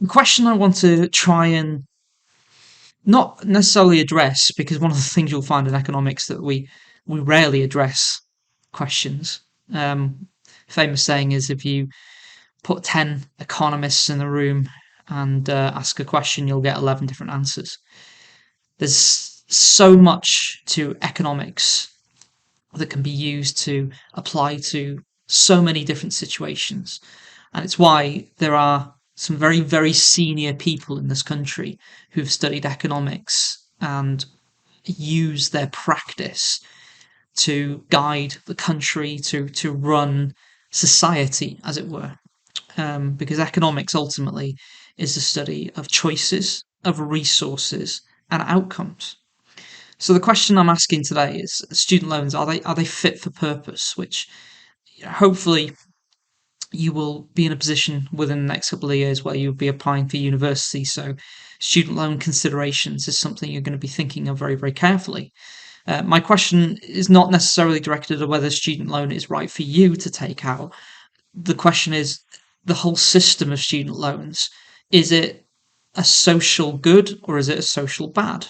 The question I want to try and not necessarily address, because one of the things you'll find in economics that we rarely address questions. Famous saying is, if you put 10 economists in a room and ask a question, you'll get 11 different answers. There's so much to economics that can be used to apply to so many different situations. And it's why there are some very, very senior people in this country who've studied economics and use their practice to guide the country, to run society, as it were. Because economics ultimately is the study of choices, of resources, and outcomes. So the question I'm asking today is: student loans, are they fit for purpose? Which hopefully you will be in a position within the next couple of years where you'll be applying for university. So student loan considerations is something you're going to be thinking of very, very carefully. My question is not necessarily directed at whether student loan is right for you to take out. The question is the whole system of student loans. Is it a social good or is it a social bad?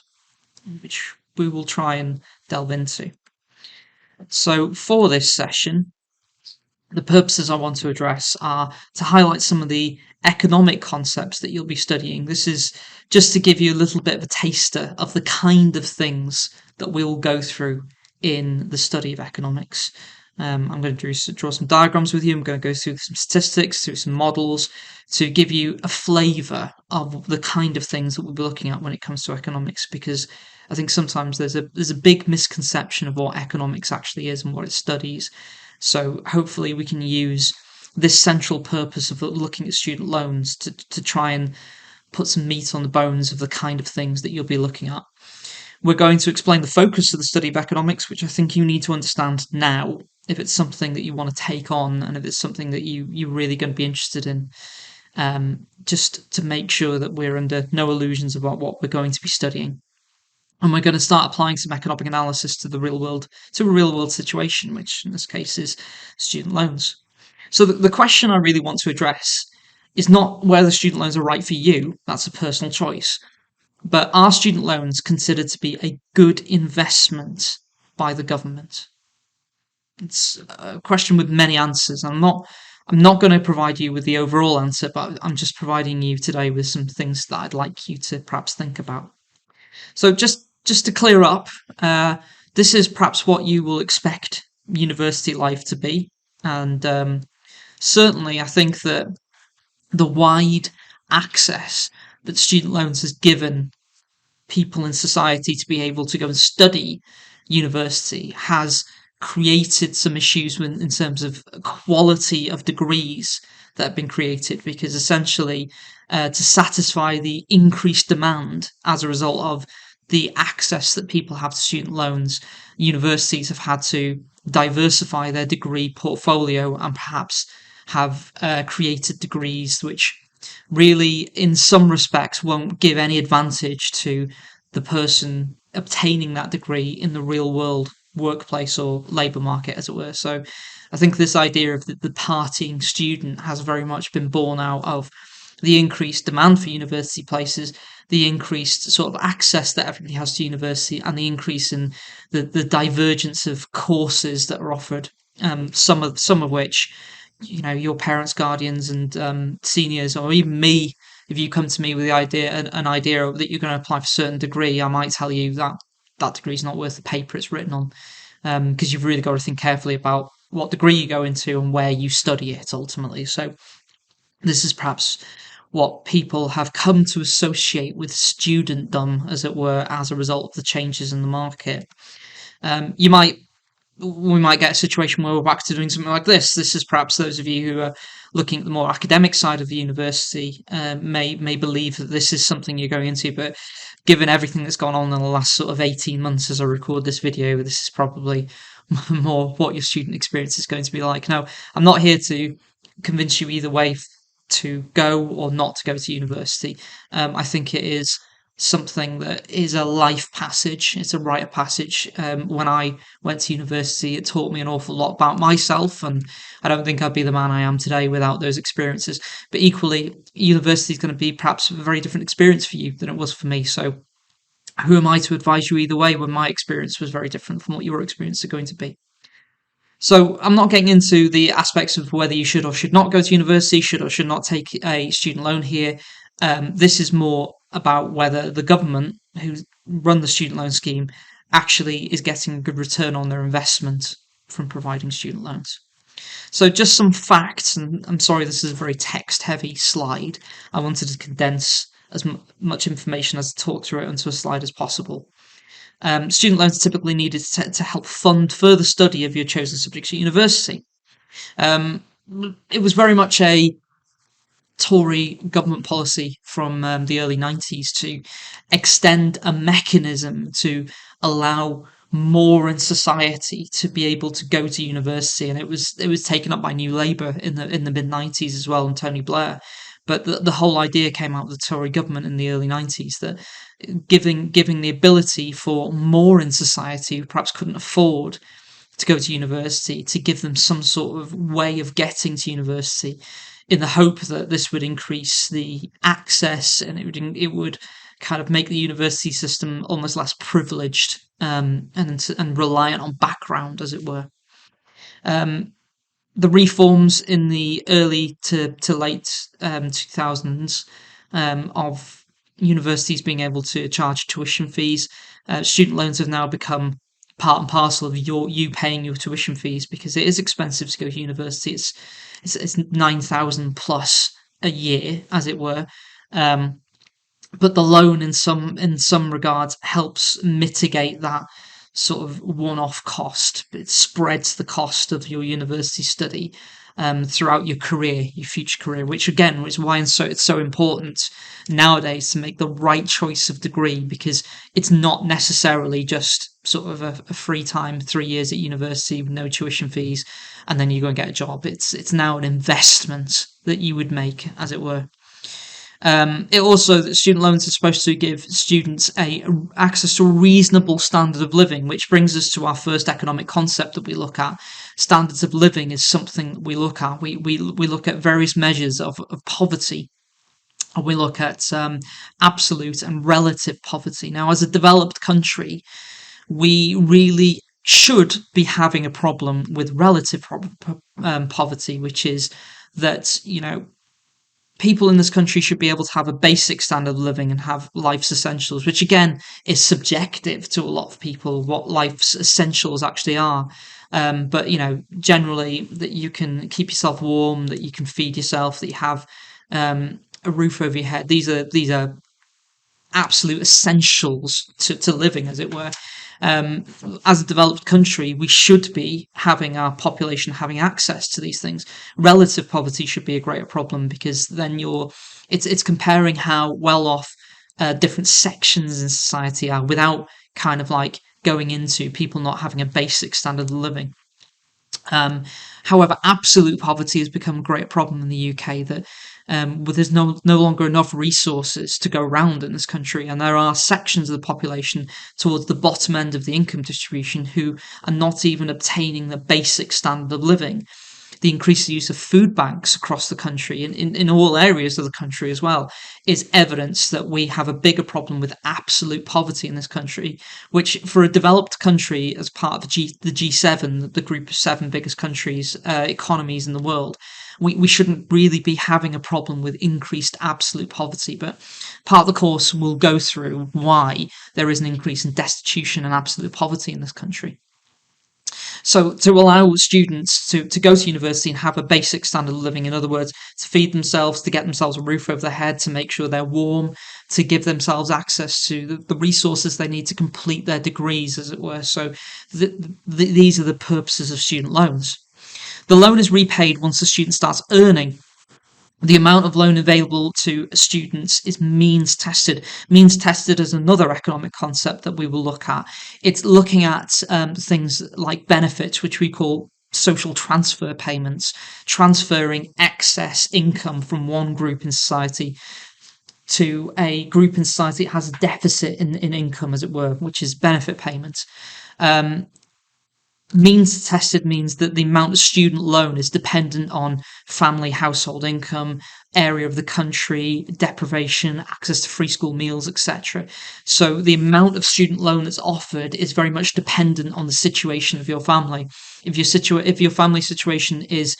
Which we will try and delve into. So for this session, the purposes I want to address are to highlight some of the economic concepts that you'll be studying. This is just to give you a little bit of a taster of the kind of things that we'll go through in the study of economics. I'm going to draw some diagrams with you. I'm going to go through some statistics, through some models, to give you a flavour of the kind of things that we'll be looking at when it comes to economics, because I think sometimes there's a big misconception of what economics actually is and what it studies. So hopefully we can use this central purpose of looking at student loans to try and put some meat on the bones of the kind of things that you'll be looking at. We're going to explain the focus of the study of economics, which I think you need to understand now if it's something that you want to take on and if it's something that you're really going to be interested in, just to make sure that we're under no illusions about what we're going to be studying. And we're going to start applying some economic analysis to a real world situation, which in this case is student loans. So the question I really want to address is not whether student loans are right for you, that's a personal choice, but are student loans considered to be a good investment by the government? It's a question with many answers. I'm not going to provide you with the overall answer, but I'm just providing you today with some things that I'd like you to perhaps think about. So just to clear up, this is perhaps what you will expect university life to be, and certainly I think that the wide access that student loans has given people in society to be able to go and study university has created some issues in terms of quality of degrees that have been created, because essentially to satisfy the increased demand as a result of the access that people have to student loans, universities have had to diversify their degree portfolio and perhaps have created degrees which really, in some respects, won't give any advantage to the person obtaining that degree in the real world workplace or labour market, as it were. So I think this idea of the partying student has very much been born out of the increased demand for university places, the increased sort of access that everybody has to university, and the increase in the divergence of courses that are offered. Some of which, your parents, guardians, and seniors, or even me, if you come to me with an idea that you're going to apply for a certain degree, I might tell you that that degree is not worth the paper it's written on, because you've really got to think carefully about what degree you go into and where you study it ultimately. So this is perhaps what people have come to associate with studentdom, as it were, as a result of the changes in the market. We might get a situation where we're back to doing something like this. This is perhaps those of you who are looking at the more academic side of the university may believe that this is something you're going into, but given everything that's gone on in the last sort of 18 months as I record this video, this is probably more what your student experience is going to be like. Now, I'm not here to convince you either way to go or not to go to university. I think it is something that is a life passage. It's a rite of passage. When I went to university, it taught me an awful lot about myself, and I don't think I'd be the man I am today without those experiences. But equally, university is going to be perhaps a very different experience for you than it was for me. So who am I to advise you either way when my experience was very different from what your experience are going to be? So I'm not getting into the aspects of whether you should or should not go to university, should or should not take a student loan here. This is more about whether the government who run the student loan scheme actually is getting a good return on their investment from providing student loans. So just some facts, and I'm sorry this is a very text-heavy slide. I wanted to condense as much information as I talked through it onto a slide as possible. Student loans are typically needed to help fund further study of your chosen subjects at university. Um, it was very much a Tory government policy from the early 90s to extend a mechanism to allow more in society to be able to go to university, and it was taken up by New Labour in the mid 90s as well, and Tony Blair. But the whole idea came out of the Tory government in the early 90s that giving the ability for more in society who perhaps couldn't afford to go to university, to give them some sort of way of getting to university, in the hope that this would increase the access, and it would kind of make the university system almost less privileged, and reliant on background, as it were. Um, the reforms in the early to late 2000s, of universities being able to charge tuition fees. Student loans have now become part and parcel of you paying your tuition fees, because it is expensive to go to university. It's 9,000 plus a year, as it were. Um, but the loan in some regards helps mitigate that sort of one-off cost. It spreads the cost of your university study throughout your career, your future career, which again is why it's so important nowadays to make the right choice of degree, because it's not necessarily just sort of a free time 3 years at university with no tuition fees and then you go and get a job. It's now an investment that you would make, as it were. It also, that student loans are supposed to give students a access to a reasonable standard of living, which brings us to our first economic concept that we look at. Standards of living is something that we look at. We look at various measures of poverty, and we look at absolute and relative poverty. Now, as a developed country, we really should be having a problem with relative poverty, which is that, people in this country should be able to have a basic standard of living and have life's essentials, which again is subjective to a lot of people, what life's essentials actually are. But generally, that you can keep yourself warm, that you can feed yourself, that you have a roof over your head. These are absolute essentials to living, as it were. As a developed country, we should be having our population having access to these things. Relative poverty should be a greater problem, because then it's comparing how well off different sections in society are, without kind of like going into people not having a basic standard of living. However, absolute poverty has become a great problem in the UK, that where there's no longer enough resources to go around in this country, and there are sections of the population towards the bottom end of the income distribution who are not even obtaining the basic standard of living. The increased use of food banks across the country, in all areas of the country as well, is evidence that we have a bigger problem with absolute poverty in this country, which for a developed country, as part of the G7, the group of seven biggest countries, economies in the world, we shouldn't really be having a problem with increased absolute poverty. But part of the course will go through why there is an increase in destitution and absolute poverty in this country. So to allow students to go to university and have a basic standard of living, in other words, to feed themselves, to get themselves a roof over their head, to make sure they're warm, to give themselves access to the resources they need to complete their degrees, as it were. So these are the purposes of student loans. The loan is repaid once the student starts earning. The amount of loan available to students is means tested. Means tested is another economic concept that we will look at. It's looking at things like benefits, which we call social transfer payments, transferring excess income from one group in society to a group in society that has a deficit in income, as it were, which is benefit payments. Um, Means tested means that the amount of student loan is dependent on family household income, area of the country, deprivation, access to free school meals, etc. So the amount of student loan that's offered is very much dependent on the situation of your family. If your family situation is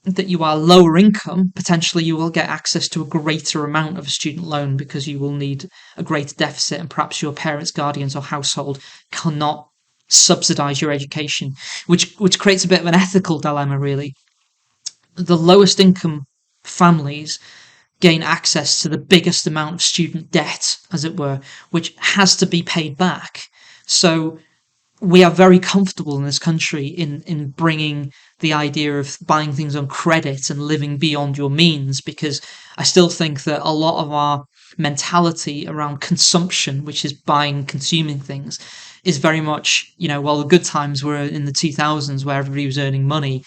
that you are lower income, potentially you will get access to a greater amount of a student loan because you will need a greater deficit, and perhaps your parents, guardians, or household cannot subsidize your education, which creates a bit of an ethical dilemma, really. The lowest income families gain access to the biggest amount of student debt, as it were, which has to be paid back. So we are very comfortable in this country in bringing the idea of buying things on credit and living beyond your means, because I still think that a lot of our mentality around consumption, which is buying, consuming things, is very much, while the good times were in the 2000s where everybody was earning money,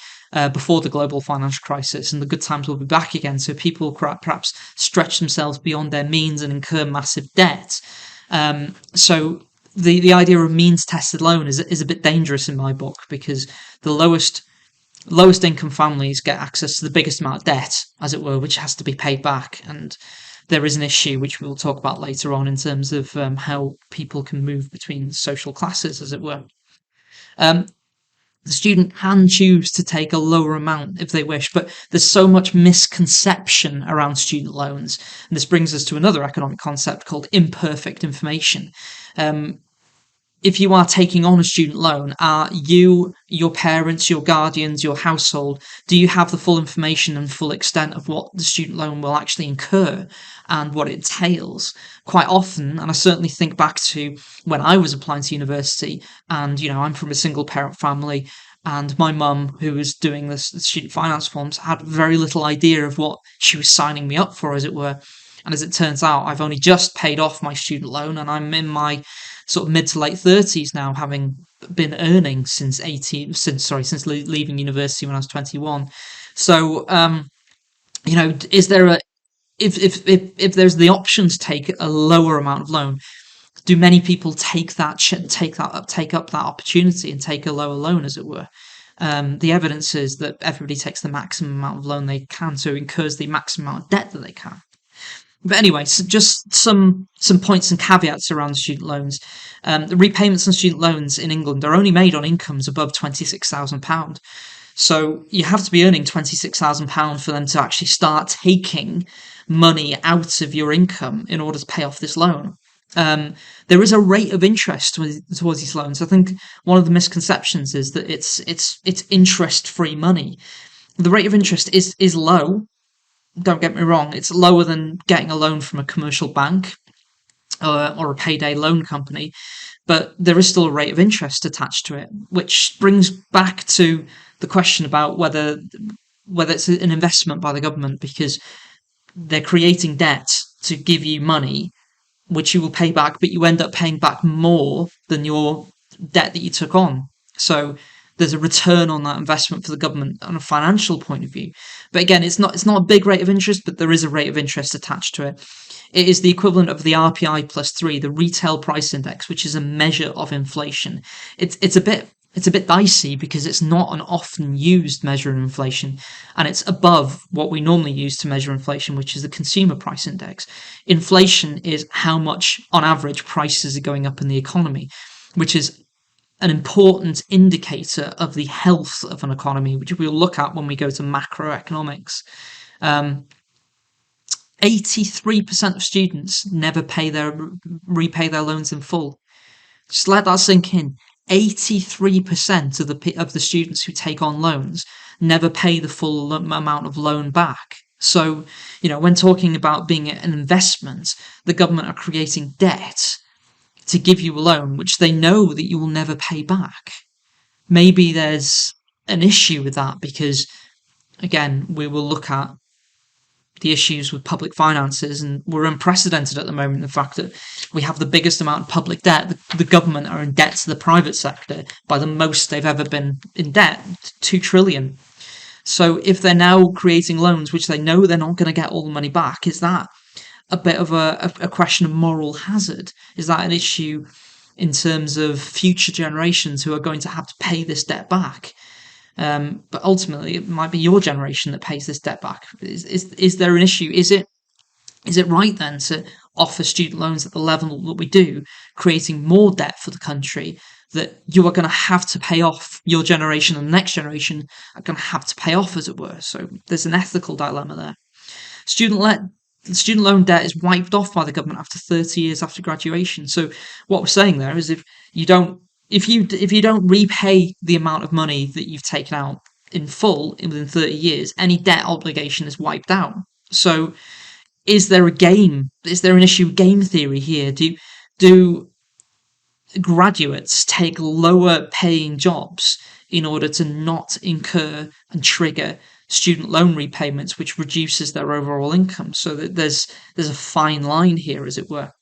before the global financial crisis, and the good times will be back again. So people perhaps stretch themselves beyond their means and incur massive debt. So the idea of means tested loan is a bit dangerous in my book, because the lowest income families get access to the biggest amount of debt, as it were, which has to be paid back. And there is an issue which we'll talk about later on in terms of how people can move between social classes, as it were. Um, the student can choose to take a lower amount if they wish, but there's so much misconception around student loans. And this brings us to another economic concept called imperfect information. If you are taking on a student loan, are you, your parents, your guardians, your household, do you have the full information and full extent of what the student loan will actually incur and what it entails? Quite often, and I certainly think back to when I was applying to university, and I'm from a single parent family, and my mum, who was doing the student finance forms, had very little idea of what she was signing me up for, as it were. And as it turns out, I've only just paid off my student loan, and I'm in my sort of mid to late 30s now, having been earning since leaving university when I was 21. So, is there a if there's the option to take a lower amount of loan, do many people take up that opportunity and take a lower loan, as it were? The evidence is that everybody takes the maximum amount of loan they can, so incurs the maximum amount of debt that they can. But anyway, so just some points and caveats around student loans. The repayments on student loans in England are only made on incomes above £26,000. So you have to be earning £26,000 for them to actually start taking money out of your income in order to pay off this loan. There is a rate of interest towards these loans. I think one of the misconceptions is that it's interest-free money. The rate of interest is low. Don't get me wrong, it's lower than getting a loan from a commercial bank or a payday loan company, but there is still a rate of interest attached to it, which brings back to the question about whether it's an investment by the government, because they're creating debt to give you money, which you will pay back, but you end up paying back more than your debt that you took on. So there's a return on that investment for the government on a financial point of view. But again, it's not a big rate of interest, but there is a rate of interest attached to it. It is the equivalent of the RPI plus 3, the retail price index, which is a measure of inflation. It's a bit dicey because it's not an often used measure of inflation, and it's above what we normally use to measure inflation, which is the consumer price index. Inflation is how much, on average, prices are going up in the economy, which is an important indicator of the health of an economy, which we'll look at when we go to macroeconomics. 83% of students never repay their loans in full. Just let that sink in. 83% of the students who take on loans never pay the full amount of loan back. So, when talking about being an investment, the government are creating debt to give you a loan, which they know that you will never pay back. Maybe there's an issue with that because, again, we will look at the issues with public finances, and we're unprecedented at the moment, the fact that we have the biggest amount of public debt. The government are in debt to the private sector by the most they've ever been in debt, 2 trillion. So if they're now creating loans which they know they're not going to get all the money back, is that a bit of a question of moral hazard? Is that an issue in terms of future generations who are going to have to pay this debt back? But ultimately, it might be your generation that pays this debt back. Is there an issue? Is it right then to offer student loans at the level that we do, creating more debt for the country that you are going to have to pay off? Your generation and the next generation are going to have to pay off, as it were. So there's an ethical dilemma there. Student loan debt is wiped off by the government after 30 years after graduation. So what we're saying there is if you don't repay the amount of money that you've taken out in full within 30 years, any debt obligation is wiped out. So is there a game? Is there an issue of game theory here? Do graduates take lower paying jobs in order to not incur and trigger student loan repayments, which reduces their overall income? So that there's a fine line here, as it were.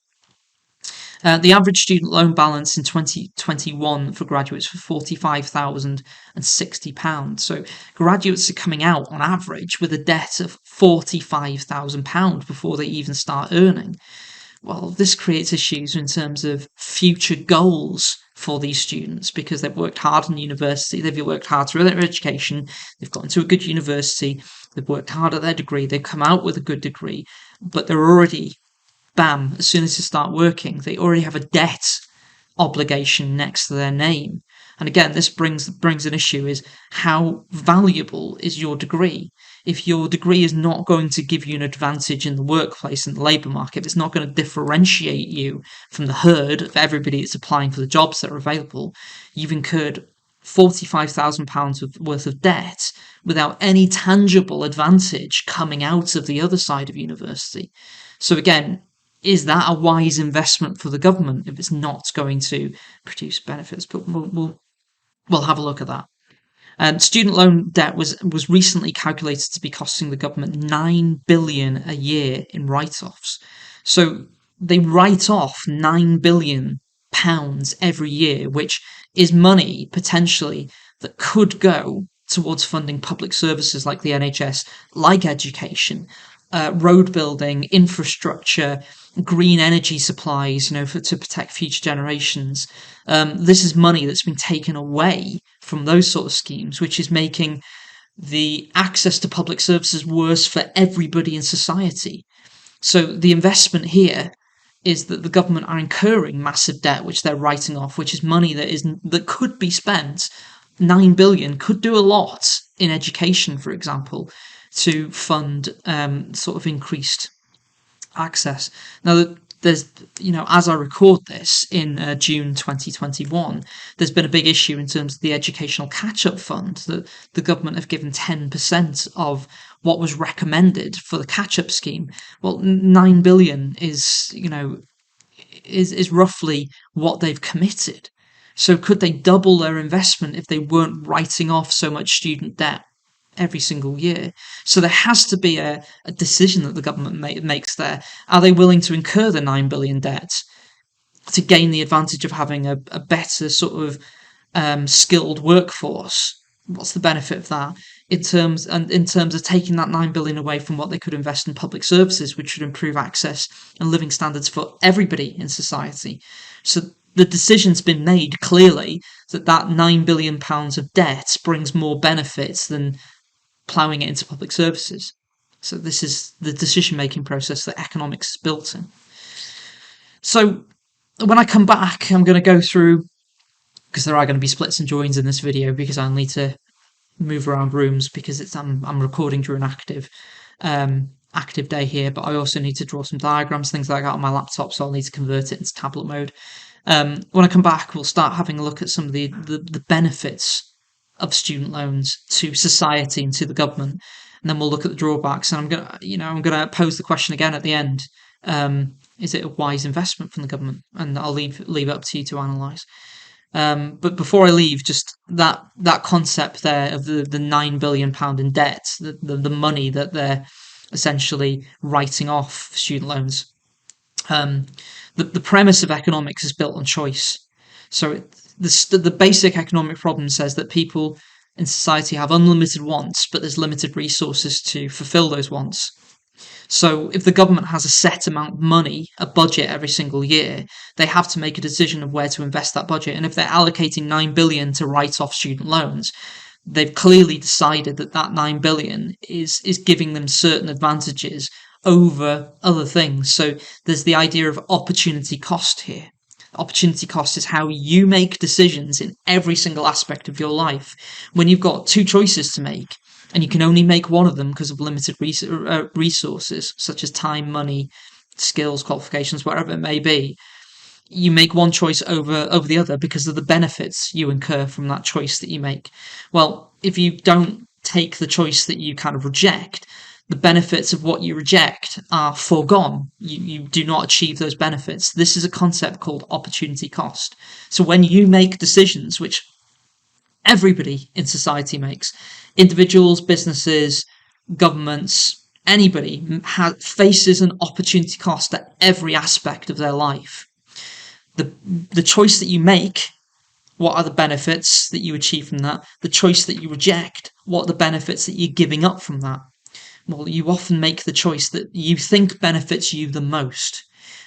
The average student loan balance in 2021 for graduates was £45,060. So graduates are coming out on average with a debt of £45,000 before they even start earning. Well, this creates issues in terms of future goals for these students, because they've worked hard in university, they've worked hard through their education, they've got into a good university, they've worked hard at their degree, they've come out with a good degree, but they're already, bam, as soon as they start working, they already have a debt obligation next to their name. And again, this brings an issue: is how valuable is your degree? If your degree is not going to give you an advantage in the workplace and the labour market, it's not going to differentiate you from the herd of everybody that's applying for the jobs that are available, you've incurred £45,000 worth of debt without any tangible advantage coming out of the other side of university. So again, is that a wise investment for the government if it's not going to produce benefits? But we'll have a look at that. Student loan debt was recently calculated to be costing the government £9 billion a year in write-offs. So they write off £9 billion every year, which is money potentially that could go towards funding public services like the NHS, like education, road building, infrastructure, green energy supplies, to protect future generations. This is money that's been taken away from those sort of schemes, which is making the access to public services worse for everybody in society. So the investment here is that the government are incurring massive debt, which they're writing off, which is money that could be spent. 9 billion could do a lot in education, for example, to fund sort of increased access. Now, there's, as I record this in June 2021, there's been a big issue in terms of the educational catch-up fund, that the government have given 10% of what was recommended for the catch-up scheme. Well, 9 billion is roughly what they've committed. So could they double their investment if they weren't writing off so much student debt every single year? So there has to be a decision that the government makes there. Are they willing to incur the 9 billion debt to gain the advantage of having a better sort of skilled workforce? What's the benefit of that in terms of taking that 9 billion away from what they could invest in public services, which would improve access and living standards for everybody in society? So the decision's been made clearly that £9 billion of debt brings more benefits than ploughing it into public services. So this is the decision-making process that economics is built in. So when I come back, I'm going to go through, because there are going to be splits and joins in this video, because I'll need to move around rooms, because I'm recording during active day here, but I also need to draw some diagrams, things like that on my laptop, so I'll need to convert it into tablet mode. When I come back, we'll start having a look at some of the benefits of student loans to society and to the government, and then we'll look at the drawbacks. And I'm gonna pose the question again at the end: is it a wise investment from the government? And I'll leave it up to you to analyse. But before I leave, just that concept there of the £9 billion in debt, the money that they're essentially writing off student loans. The premise of economics is built on choice. So the basic economic problem says that people in society have unlimited wants, but there's limited resources to fulfill those wants. So if the government has a set amount of money, a budget every single year, they have to make a decision of where to invest that budget. And if they're allocating 9 billion to write off student loans, they've clearly decided that that 9 billion is giving them certain advantages over other things. So there's the idea of opportunity cost here. Opportunity cost is how you make decisions in every single aspect of your life. When you've got two choices to make and you can only make one of them because of limited resources, such as time, money, skills, qualifications, whatever it may be, you make one choice over the other because of the benefits you incur from that choice that you make. Well, if you don't take the choice that you kind of reject, the benefits of what you reject are foregone. You do not achieve those benefits. This is a concept called opportunity cost. So when you make decisions, which everybody in society makes, individuals, businesses, governments, anybody faces an opportunity cost at every aspect of their life. The choice that you make, what are the benefits that you achieve from that? The choice that you reject, what are the benefits that you're giving up from that? Well, you often make the choice that you think benefits you the most.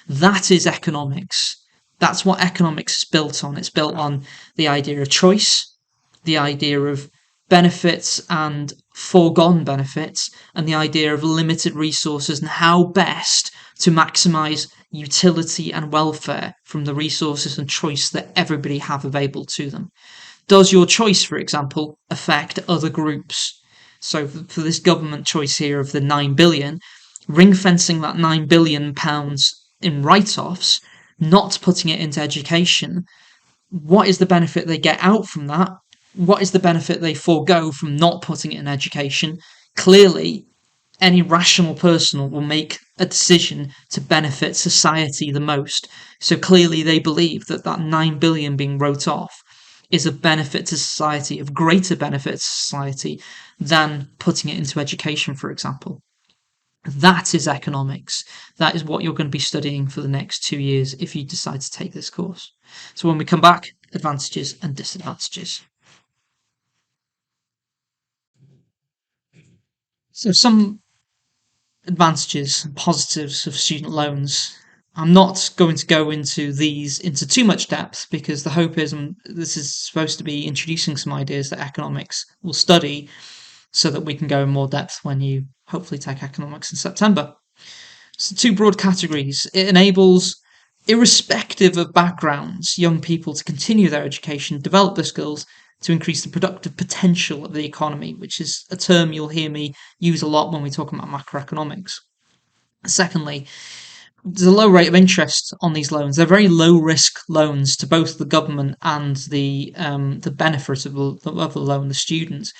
That is economics. That's what economics is built on. It's built on the idea of choice, the idea of benefits and foregone benefits, and the idea of limited resources and how best to maximize utility and welfare from the resources and choice that everybody have available to them. Does your choice, for example, affect other groups? So for this government choice here of the 9 billion, ring fencing that £9 billion in write-offs, not putting it into education, what is the benefit they get out from that? What is the benefit they forego from not putting it in education? Clearly, any rational person will make a decision to benefit society the most. So clearly they believe that that 9 billion being wrote off is of benefit to society, of greater benefit to society than putting it into education, for example. That is economics. That is what you're going to be studying for the next 2 years if you decide to take this course. So when we come back, advantages and disadvantages. So some advantages and positives of student loans. I'm not going to go into these into too much depth because the hope is this is supposed to be introducing some ideas that economics will study so that we can go in more depth when you hopefully take economics in September. So two broad categories. It enables, irrespective of backgrounds, young people to continue their education, develop their skills to increase the productive potential of the economy, which is a term you'll hear me use a lot when we talk about macroeconomics. Secondly, there's a low rate of interest on these loans. They're very low risk loans to both the government and the benefit of the loan, the students.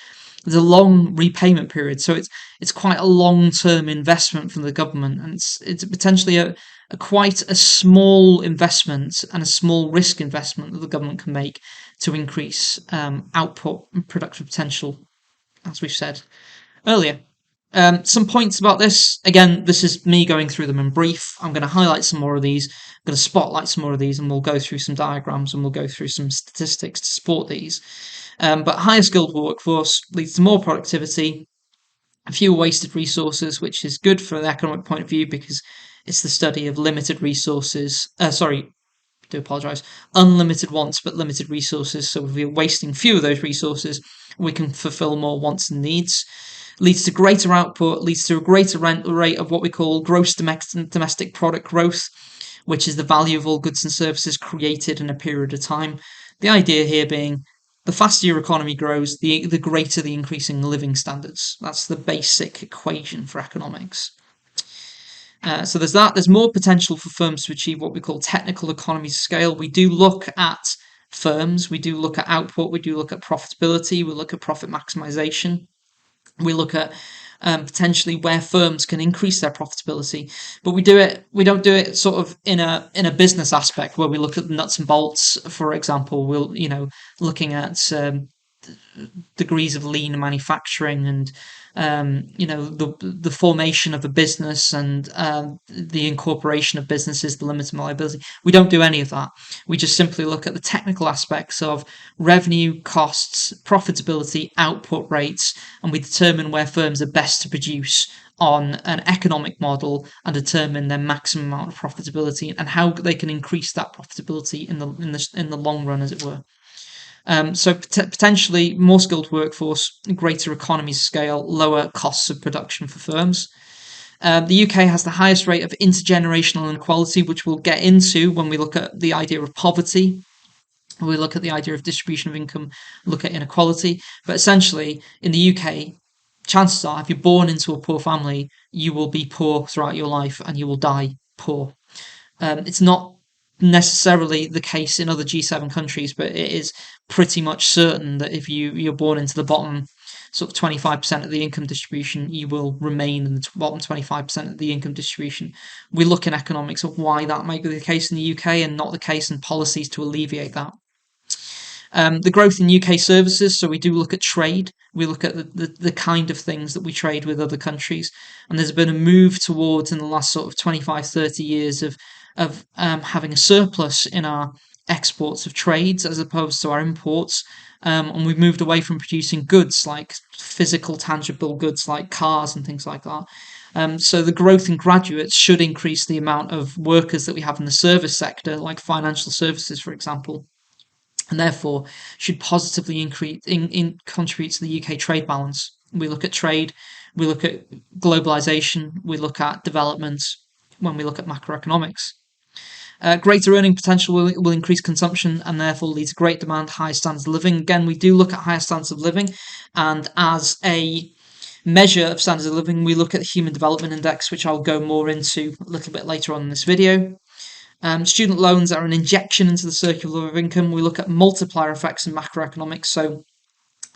There's a long repayment period, so it's quite a long term investment from the government, and it's potentially a quite a small investment and a small risk investment that the government can make to increase output and productive potential, as we've said earlier. Some points about this. Again, this is me going through them in brief. I'm going to highlight some more of these. I'm going to spotlight some more of these, and we'll go through some diagrams and we'll go through some statistics to support these. But higher skilled workforce leads to more productivity, fewer wasted resources, which is good from an economic point of view because it's the study of limited resources. Do apologise. Unlimited wants but limited resources. So if we're wasting fewer of those resources, we can fulfil more wants and needs. Leads to greater output, leads to a greater rate of what we call gross domestic product growth, which is the value of all goods and services created in a period of time. The idea here being the faster your economy grows, the greater the increase in living standards. That's the basic equation for economics. So there's that. There's more potential for firms to achieve what we call technical economies of scale. We do look at firms, we do look at output, we do look at profitability, we look at profit maximization. We look at potentially where firms can increase their profitability, but we don't do it sort of in a business aspect where we look at the nuts and bolts. For example, we'll looking at degrees of lean manufacturing and the formation of a business and the incorporation of businesses, the limited liability. We don't do any of that. We just simply look at the technical aspects of revenue, costs, profitability, output rates, and we determine where firms are best to produce on an economic model and determine their maximum amount of profitability and how they can increase that profitability in the long run, as it were. So potentially more skilled workforce, greater economies of scale, lower costs of production for firms. The UK has the highest rate of intergenerational inequality, which we'll get into when we look at the idea of poverty. We look at the idea of distribution of income, look at inequality. But essentially, in the UK, chances are, if you're born into a poor family, you will be poor throughout your life and you will die poor. It's not necessarily the case in other G7 countries, but it is pretty much certain that if you're born into the bottom sort of 25% of the income distribution, you will remain in the bottom 25% of the income distribution. We look in economics at why that might be the case in the UK and not the case in policies to alleviate that. The growth in UK services, so we do look at trade, we look at the kind of things that we trade with other countries, and there's been a move towards, in the last sort of 25, 30 years, of having a surplus in our exports of trades as opposed to our imports. And we've moved away from producing goods like physical, tangible goods like cars and things like that. So the growth in graduates should increase the amount of workers that we have in the service sector, like financial services, for example, and therefore should positively contribute to the UK trade balance. We look at trade, we look at globalization, we look at development when we look at macroeconomics. Greater earning potential will increase consumption and therefore lead to great demand, higher standards of living. Again, we do look at higher standards of living, and as a measure of standards of living, we look at the Human Development Index, which I'll go more into a little bit later on in this video. Student loans are an injection into the circular of income. We look at multiplier effects in macroeconomics, so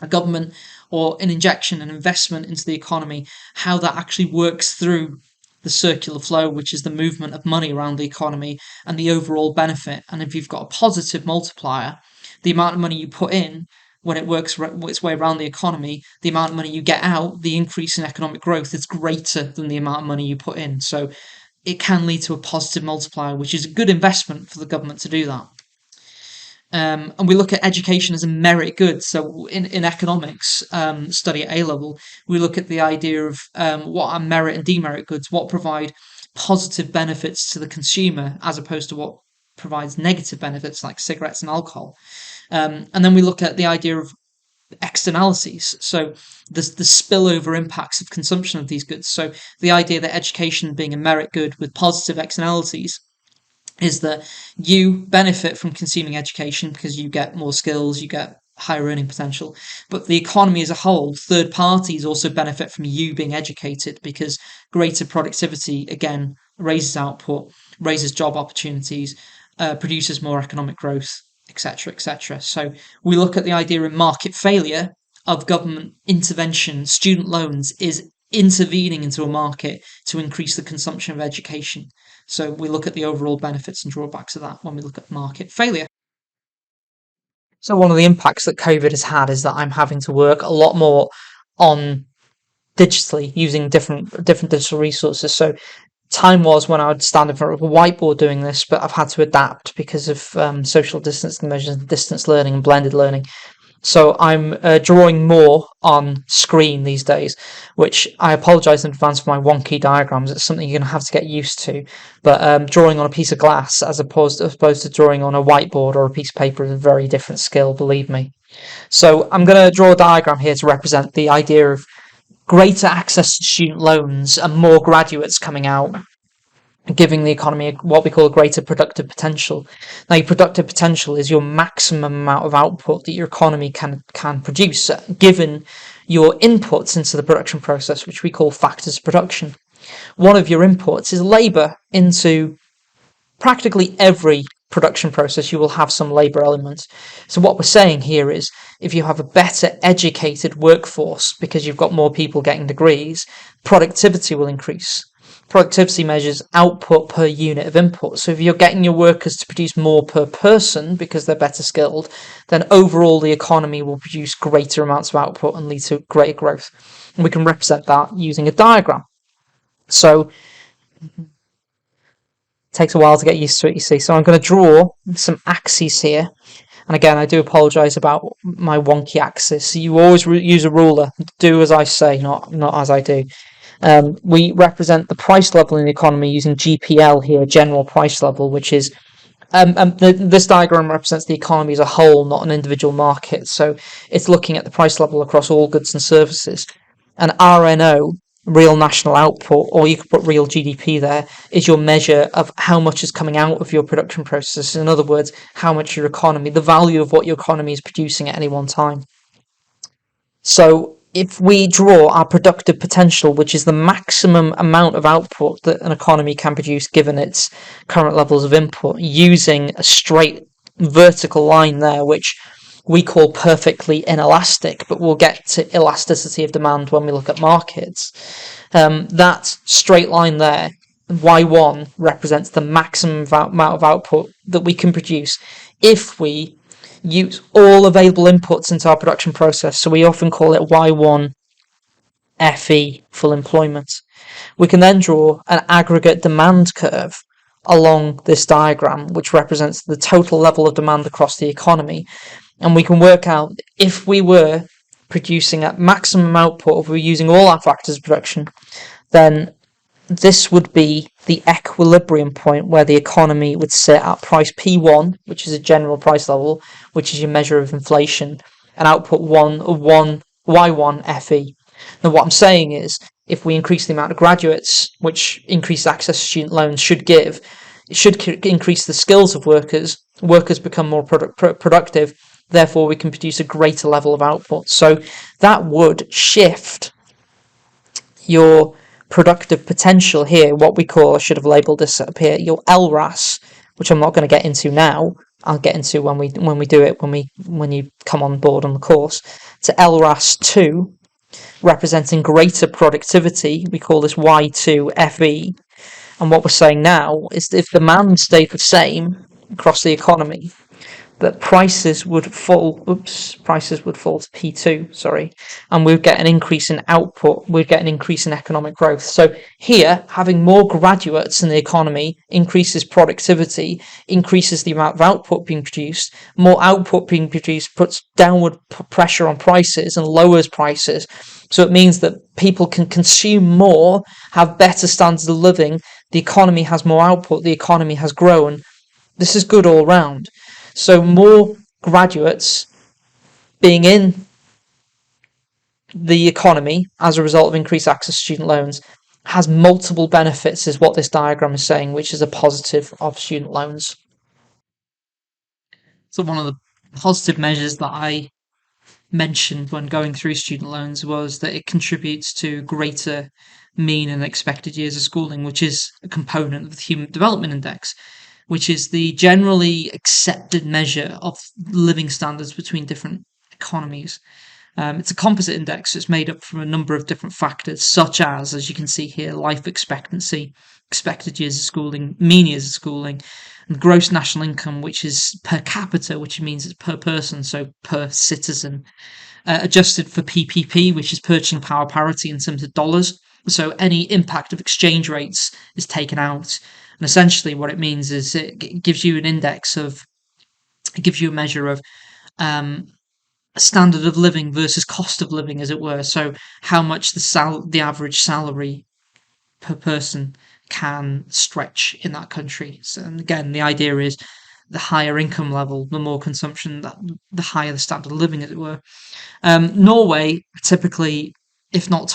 a government or an injection, an investment into the economy, how that actually works through the circular flow, which is the movement of money around the economy and the overall benefit. And if you've got a positive multiplier, the amount of money you put in, when it works its way around the economy, the amount of money you get out, the increase in economic growth is greater than the amount of money you put in. So it can lead to a positive multiplier, which is a good investment for the government to do that. And we look at education as a merit good. So in economics study at A-level, we look at the idea of what are merit and demerit goods, what provide positive benefits to the consumer as opposed to what provides negative benefits like cigarettes and alcohol. And then we look at the idea of externalities, so the spillover impacts of consumption of these goods. So the idea that education being a merit good with positive externalities is that you benefit from consuming education because you get more skills, you get higher earning potential, but the economy as a whole, third parties also benefit from you being educated because greater productivity, again, raises output, raises job opportunities, produces more economic growth, etc., etc. So we look at the idea of market failure of government intervention. Student loans is intervening into a market to increase the consumption of education. So we look at the overall benefits and drawbacks of that when we look at market failure. So one of the impacts that COVID has had is that I'm having to work a lot more on digitally using different digital resources. So time was when I would stand in front of a whiteboard doing this, but I've had to adapt because of social distancing measures, distance learning and blended learning. So I'm drawing more on screen these days, which I apologise in advance for my wonky diagrams. It's something you're going to have to get used to. But drawing on a piece of glass as opposed to drawing on a whiteboard or a piece of paper is a very different skill, believe me. So I'm going to draw a diagram here to represent the idea of greater access to student loans and more graduates coming out, giving the economy what we call a greater productive potential. Now, your productive potential is your maximum amount of output that your economy can produce, given your inputs into the production process, which we call factors of production. One of your inputs is labour. Into practically every production process, you will have some labour element. So what we're saying here is, if you have a better educated workforce, because you've got more people getting degrees, productivity will increase. Productivity measures output per unit of input. So if you're getting your workers to produce more per person because they're better skilled, then overall the economy will produce greater amounts of output and lead to greater growth. And we can represent that using a diagram. So it takes a while to get used to it, you see. So I'm going to draw some axes here. And again, I do apologise about my wonky axis. You always use a ruler. Do as I say, not as I do. We represent the price level in the economy using GPL here, general price level, which is this diagram represents the economy as a whole, not an individual market. So it's looking at the price level across all goods and services. And RNO, real national output, or you could put real GDP there, is your measure of how much is coming out of your production processes. In other words, how much your economy, the value of what your economy is producing at any one time. So if we draw our productive potential, which is the maximum amount of output that an economy can produce given its current levels of input, using a straight vertical line there, which we call perfectly inelastic, but we'll get to elasticity of demand when we look at markets. That straight line there, Y1, represents the maximum amount of output that we can produce if we use all available inputs into our production process. So we often call it Y1 FE, full employment. We can then draw an aggregate demand curve along this diagram, which represents the total level of demand across the economy. And we can work out if we were producing at maximum output, if we were using all our factors of production, then this would be the equilibrium point where the economy would sit at price P1, which is a general price level, which is your measure of inflation, and output Y1 FE. Now, what I'm saying is, if we increase the amount of graduates, which increased access to student loans should give, it should increase the skills of workers. Workers become more productive. Therefore, we can produce a greater level of output. So that would shift your productive potential here, what we call, I should have labelled this up here, your LRAS, which I'm not going to get into now. I'll get into when we do it, when you come on board on the course, to LRAS 2, representing greater productivity. We call this Y2 FE. And what we're saying now is that if demand stayed the same across the economy, that prices would fall to P2, sorry, and we'd get an increase in output, we'd get an increase in economic growth. So here, having more graduates in the economy increases productivity, increases the amount of output being produced. More output being produced puts downward pressure on prices and lowers prices. So it means that people can consume more, have better standards of living, the economy has more output, the economy has grown. This is good all round. So more graduates being in the economy as a result of increased access to student loans has multiple benefits, is what this diagram is saying, which is a positive of student loans. So one of the positive measures that I mentioned when going through student loans was that it contributes to greater mean and expected years of schooling, which is a component of the Human Development Index, which is the generally accepted measure of living standards between different economies. It's a composite index. It's made up from a number of different factors, such as you can see here, life expectancy, expected years of schooling, mean years of schooling, and gross national income, which is per capita, which means it's per person, so per citizen, adjusted for PPP, which is purchasing power parity in terms of dollars. So any impact of exchange rates is taken out. And essentially what it means is it gives you an index of, it gives you a measure of standard of living versus cost of living, as it were. So how much the average salary per person can stretch in that country. So, and again, the idea is the higher income level, the more consumption, the higher the standard of living, as it were. Norway, typically, if not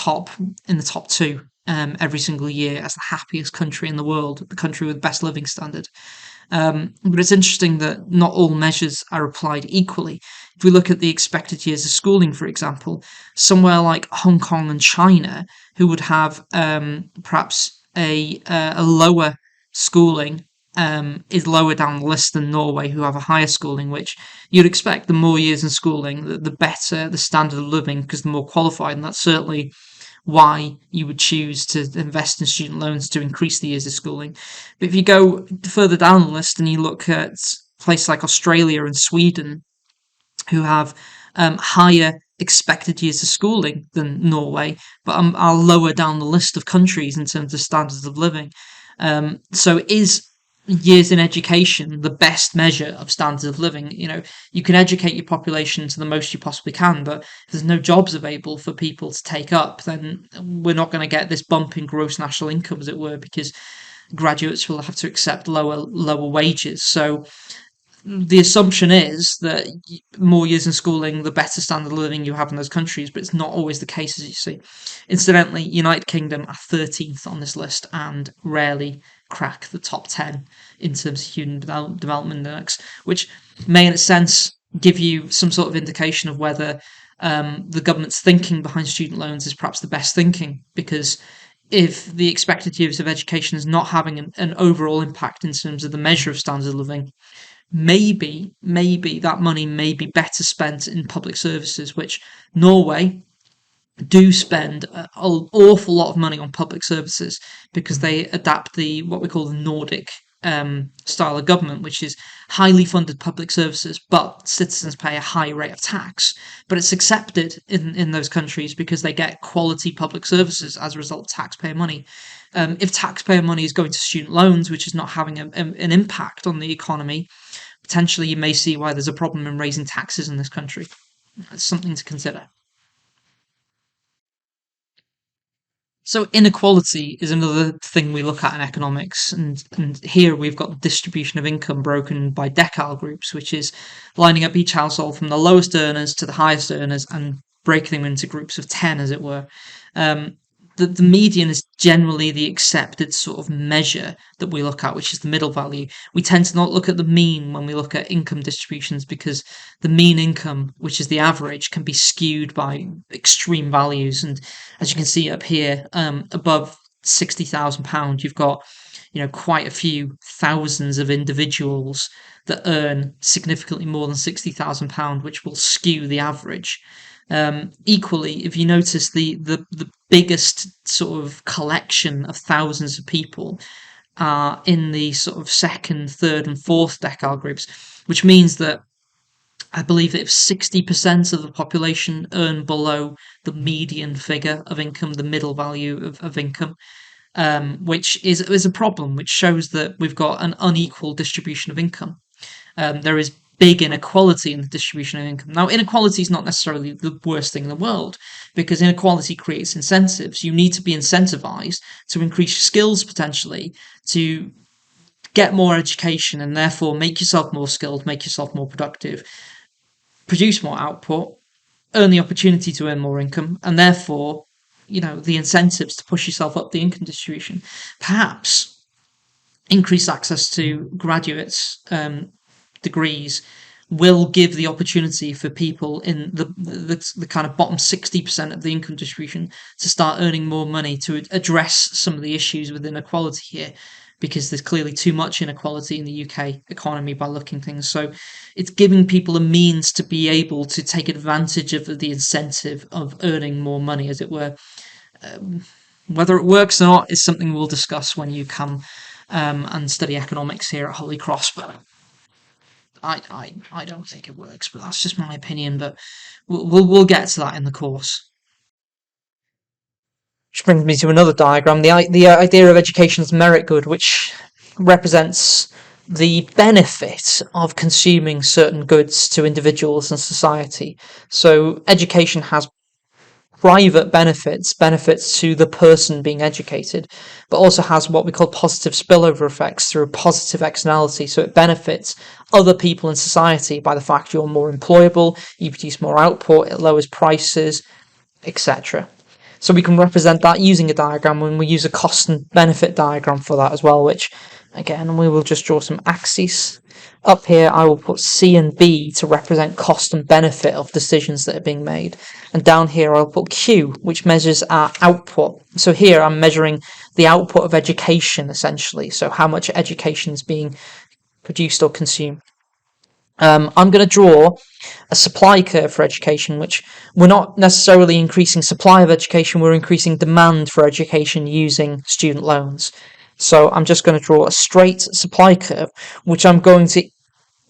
in the top two, every single year as the happiest country in the world, the country with best living standard. But it's interesting that not all measures are applied equally. If we look at the expected years of schooling, for example, somewhere like Hong Kong and China, who would have perhaps a lower schooling, is lower down the list than Norway, who have a higher schooling, which you'd expect the more years in schooling, the better the standard of living, because the more qualified, and that's certainly why you would choose to invest in student loans to increase the years of schooling. But if you go further down the list and you look at places like Australia and Sweden, who have higher expected years of schooling than Norway, but are lower down the list of countries in terms of standards of living. So it is years in education the best measure of standard of living? You can educate your population to the most you possibly can, but if there's no jobs available for people to take up, then we're not going to get this bump in gross national income, as it were, because graduates will have to accept lower wages. So the assumption is that more years in schooling, the better standard of living you have in those countries, but it's not always the case, as you see. Incidentally, United Kingdom are 13th on this list and rarely crack the top 10 in terms of human development index, which may, in a sense, give you some sort of indication of whether the government's thinking behind student loans is perhaps the best thinking, because if the expected years of education is not having an overall impact in terms of the measure of standard of living, maybe that money may be better spent in public services, which Norway do spend an awful lot of money on public services because they adapt the what we call the Nordic style of government, which is highly funded public services, but citizens pay a high rate of tax. But it's accepted in those countries because they get quality public services as a result of taxpayer money. If taxpayer money is going to student loans, which is not having an impact on the economy, potentially you may see why there's a problem in raising taxes in this country. It's something to consider. So inequality is another thing we look at in economics, and here we've got the distribution of income broken by decile groups, which is lining up each household from the lowest earners to the highest earners and breaking them into groups of 10, as it were. Um, the median is generally the accepted sort of measure that we look at, which is the middle value. We tend to not look at the mean when we look at income distributions because the mean income, which is the average, can be skewed by extreme values. And as you can see up here, above £60,000, you've got quite a few thousands of individuals that earn significantly more than £60,000, which will skew the average. Equally, if you notice the biggest sort of collection of thousands of people are in the sort of second, third, and fourth decile groups, which means that I believe that if 60% of the population earn below the median figure of income, the middle value of income, which is a problem, which shows that we've got an unequal distribution of income. There is big inequality in the distribution of income. Now, inequality is not necessarily the worst thing in the world because inequality creates incentives. You need to be incentivized to increase your skills potentially, to get more education and therefore make yourself more skilled, make yourself more productive, produce more output, earn the opportunity to earn more income, and therefore, the incentives to push yourself up the income distribution. Perhaps increased access to graduates degrees will give the opportunity for people in the kind of bottom 60% of the income distribution to start earning more money to address some of the issues with inequality here, because there's clearly too much inequality in the UK economy by looking things. So it's giving people a means to be able to take advantage of the incentive of earning more money, as it were. Whether it works or not is something we'll discuss when you come and study economics here at Holy Cross, but I don't think it works, but that's just my opinion. But we'll get to that in the course. Which brings me to another diagram, the idea of education as merit good, which represents the benefit of consuming certain goods to individuals and society. So education has private benefits to the person being educated, but also has what we call positive spillover effects through positive externality. So it benefits other people in society by the fact you're more employable, you produce more output, it lowers prices, etc. So we can represent that using a diagram, when we use a cost and benefit diagram for that as well, which again, we will just draw some axes. Up here, I will put C and B to represent cost and benefit of decisions that are being made. And down here, I'll put Q, which measures our output. So here, I'm measuring the output of education, essentially. So how much education is being produced or consumed. I'm going to draw a supply curve for education, which we're not necessarily increasing supply of education, we're increasing demand for education using student loans. So I'm just going to draw a straight supply curve, which I'm going to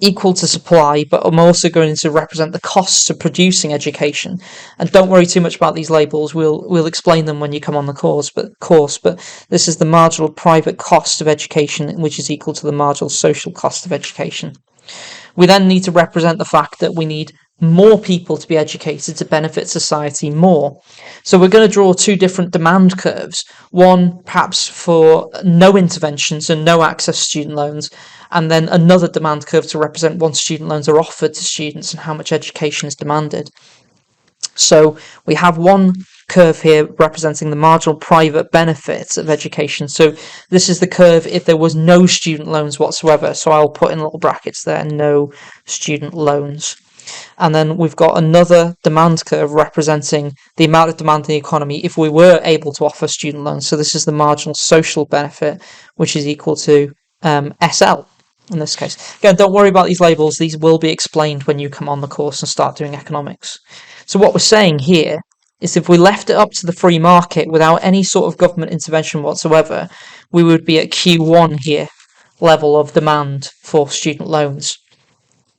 equal to supply, but I'm also going to represent the costs of producing education. And don't worry too much about these labels. We'll explain them when you come on the course. But this is the marginal private cost of education, which is equal to the marginal social cost of education. We then need to represent the fact that we need more people to be educated to benefit society more. So we're going to draw two different demand curves, one perhaps for no interventions and no access to student loans, and then another demand curve to represent once student loans are offered to students and how much education is demanded. So we have one curve here representing the marginal private benefits of education. So this is the curve if there was no student loans whatsoever. So I'll put in little brackets there, no student loans. And then we've got another demand curve representing the amount of demand in the economy if we were able to offer student loans. So this is the marginal social benefit, which is equal to SL in this case. Again, don't worry about these labels. These will be explained when you come on the course and start doing economics. So what we're saying here is if we left it up to the free market without any sort of government intervention whatsoever, we would be at Q1 here, level of demand for student loans.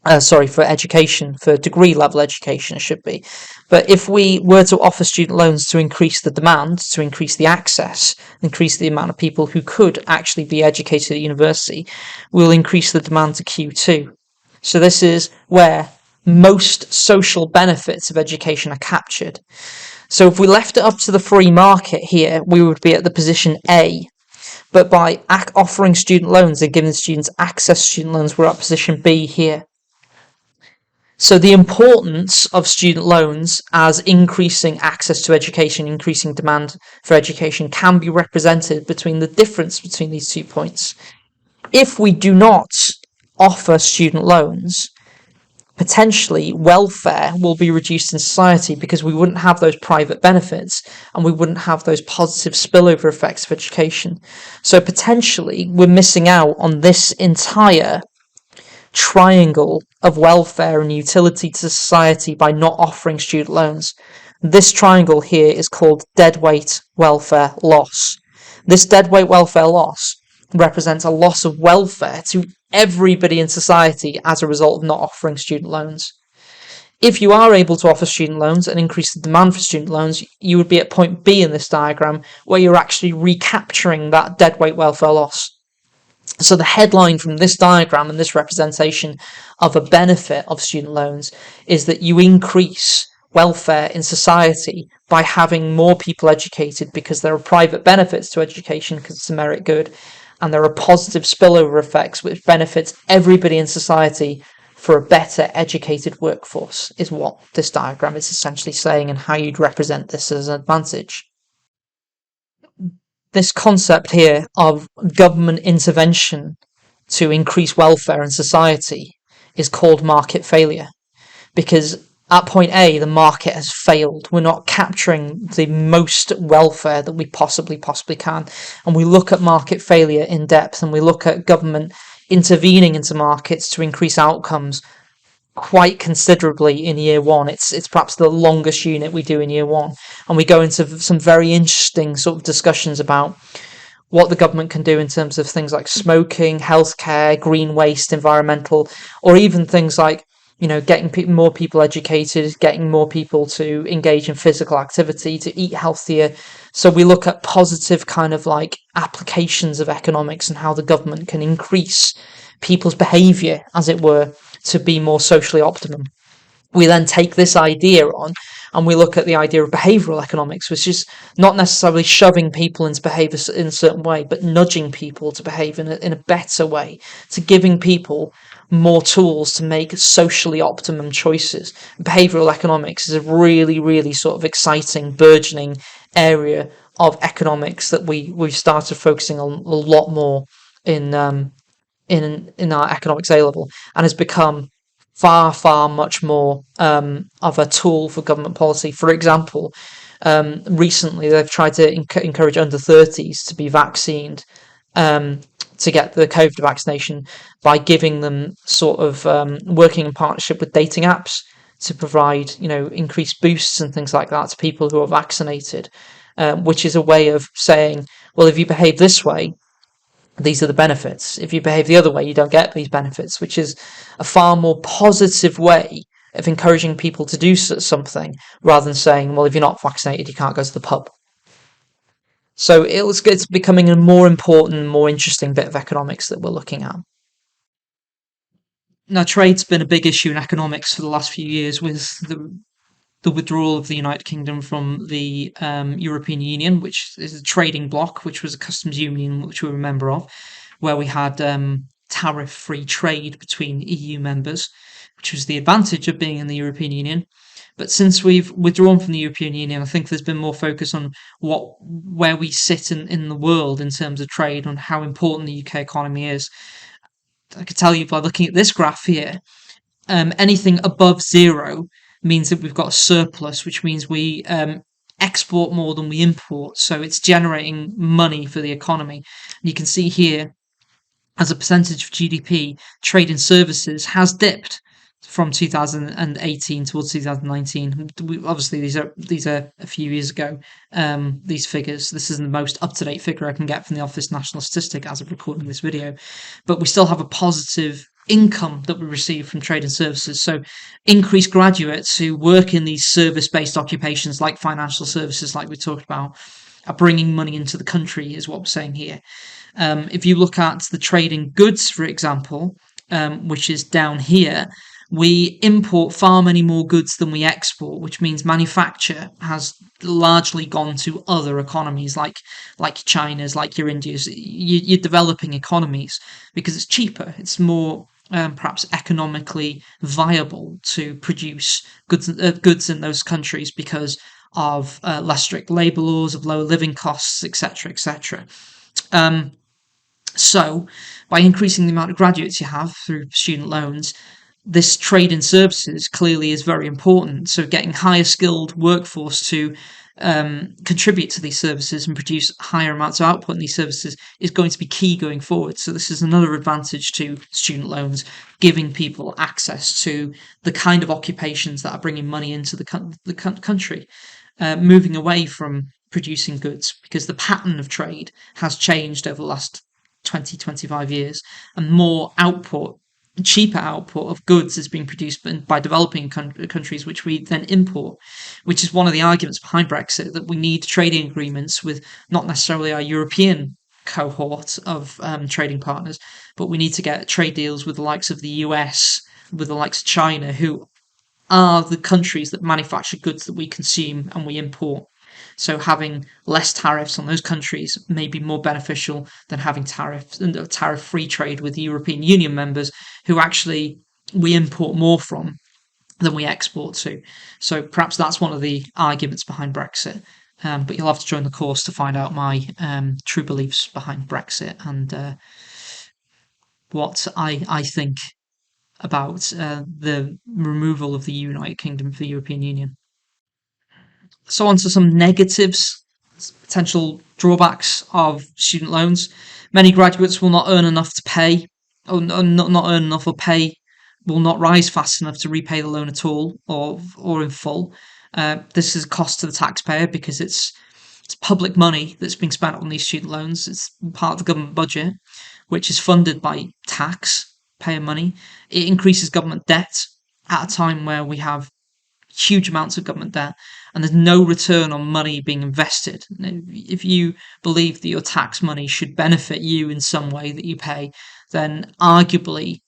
For education, for degree level education, it should be. But if we were to offer student loans to increase the demand, to increase the access, increase the amount of people who could actually be educated at university, we'll increase the demand to Q2. So this is where most social benefits of education are captured. So if we left it up to the free market here, we would be at the position A. But by offering student loans and giving students access to student loans, we're at position B here. So the importance of student loans as increasing access to education, increasing demand for education can be represented between the difference between these 2 points. If we do not offer student loans, potentially welfare will be reduced in society because we wouldn't have those private benefits and we wouldn't have those positive spillover effects of education. So potentially we're missing out on this entire triangle of welfare and utility to society by not offering student loans. This triangle here is called deadweight welfare loss. This deadweight welfare loss represents a loss of welfare to everybody in society as a result of not offering student loans. If you are able to offer student loans and increase the demand for student loans, you would be at point B in this diagram where you're actually recapturing that deadweight welfare loss. So the headline from this diagram and this representation of a benefit of student loans is that you increase welfare in society by having more people educated because there are private benefits to education because it's a merit good, and there are positive spillover effects which benefits everybody in society for a better educated workforce, is what this diagram is essentially saying and how you'd represent this as an advantage. This concept here of government intervention to increase welfare in society is called market failure, because at point A, the market has failed. We're not capturing the most welfare that we possibly can. And we look at market failure in depth and we look at government intervening into markets to increase outcomes quite considerably in year one. It's perhaps the longest unit we do in year one, and we go into some very interesting sort of discussions about what the government can do in terms of things like smoking, healthcare, green waste, environmental, or even things like, you know, getting more people educated, getting more people to engage in physical activity, to eat healthier. So we look at positive kind of like applications of economics and how the government can increase people's behaviour, as it were, to be more socially optimum. We then take this idea on and we look at the idea of behavioural economics, which is not necessarily shoving people into behaviour in a certain way, but nudging people to behave in a better way, to giving people more tools to make socially optimum choices. Behavioural economics is a really, really sort of exciting, burgeoning area of economics that we've started focusing on a lot more in our economics A level, and has become far much more of a tool for government policy. For example, recently they've tried to encourage under 30s to be vaccinated, to get the COVID vaccination, by giving them sort of working in partnership with dating apps to provide, you know, increased boosts and things like that to people who are vaccinated, which is a way of saying, well, if you behave this way, these are the benefits. If you behave the other way, you don't get these benefits, which is a far more positive way of encouraging people to do something rather than saying, well, if you're not vaccinated, you can't go to the pub. So it's becoming a more important, more interesting bit of economics that we're looking at. Now, trade's been a big issue in economics for the last few years with the withdrawal of the United Kingdom from the European Union, which is a trading bloc, which was a customs union, which we were a member of, where we had tariff-free trade between EU members, which was the advantage of being in the European Union. But since we've withdrawn from the European Union, I think there's been more focus on where we sit in the world in terms of trade and how important the UK economy is. I could tell you by looking at this graph here, anything above zero means that we've got a surplus, which means we export more than we import. So it's generating money for the economy. And you can see here, as a percentage of GDP, trade and services has dipped from 2018 towards 2019. Obviously, these are a few years ago. These figures. This is the most up-to-date figure I can get from the Office of National Statistic as of recording this video. But we still have a positive income that we receive from trade and services. So increased graduates who work in these service-based occupations like financial services, like we talked about, are bringing money into the country, is what we're saying here. If you look at the trade in goods, for example, which is down here, we import far many more goods than we export, which means manufacture has largely gone to other economies like China's, like your India's, your developing economies, because it's cheaper, it's more perhaps economically viable to produce goods in those countries because of less strict labour laws, of lower living costs, etc., etc. So, by increasing the amount of graduates you have through student loans, this trade in services clearly is very important. So, getting higher skilled workforce to contribute to these services and produce higher amounts of output in these services is going to be key going forward. So, this is another advantage to student loans, giving people access to the kind of occupations that are bringing money into the country, moving away from producing goods, because the pattern of trade has changed over the last 20, 25 years, and more output, cheaper output of goods is being produced by developing countries, which we then import, which is one of the arguments behind Brexit, that we need trading agreements with not necessarily our European cohort of trading partners, but we need to get trade deals with the likes of the US, with the likes of China, who are the countries that manufacture goods that we consume and we import. So having less tariffs on those countries may be more beneficial than having tariff-free trade with the European Union members, who actually we import more from than we export to. So perhaps that's one of the arguments behind Brexit. But you'll have to join the course to find out my true beliefs behind Brexit and what I think about the removal of the United Kingdom from the European Union. So on to some negatives, potential drawbacks of student loans. Many graduates will not earn enough to pay, or not earn enough or pay, will not rise fast enough to repay the loan at all or in full. This is a cost to the taxpayer because it's public money that's being spent on these student loans. It's part of the government budget, which is funded by taxpayer money. It increases government debt at a time where we have huge amounts of government debt and there's no return on money being invested. If you believe that your tax money should benefit you in some way that you pay, then arguably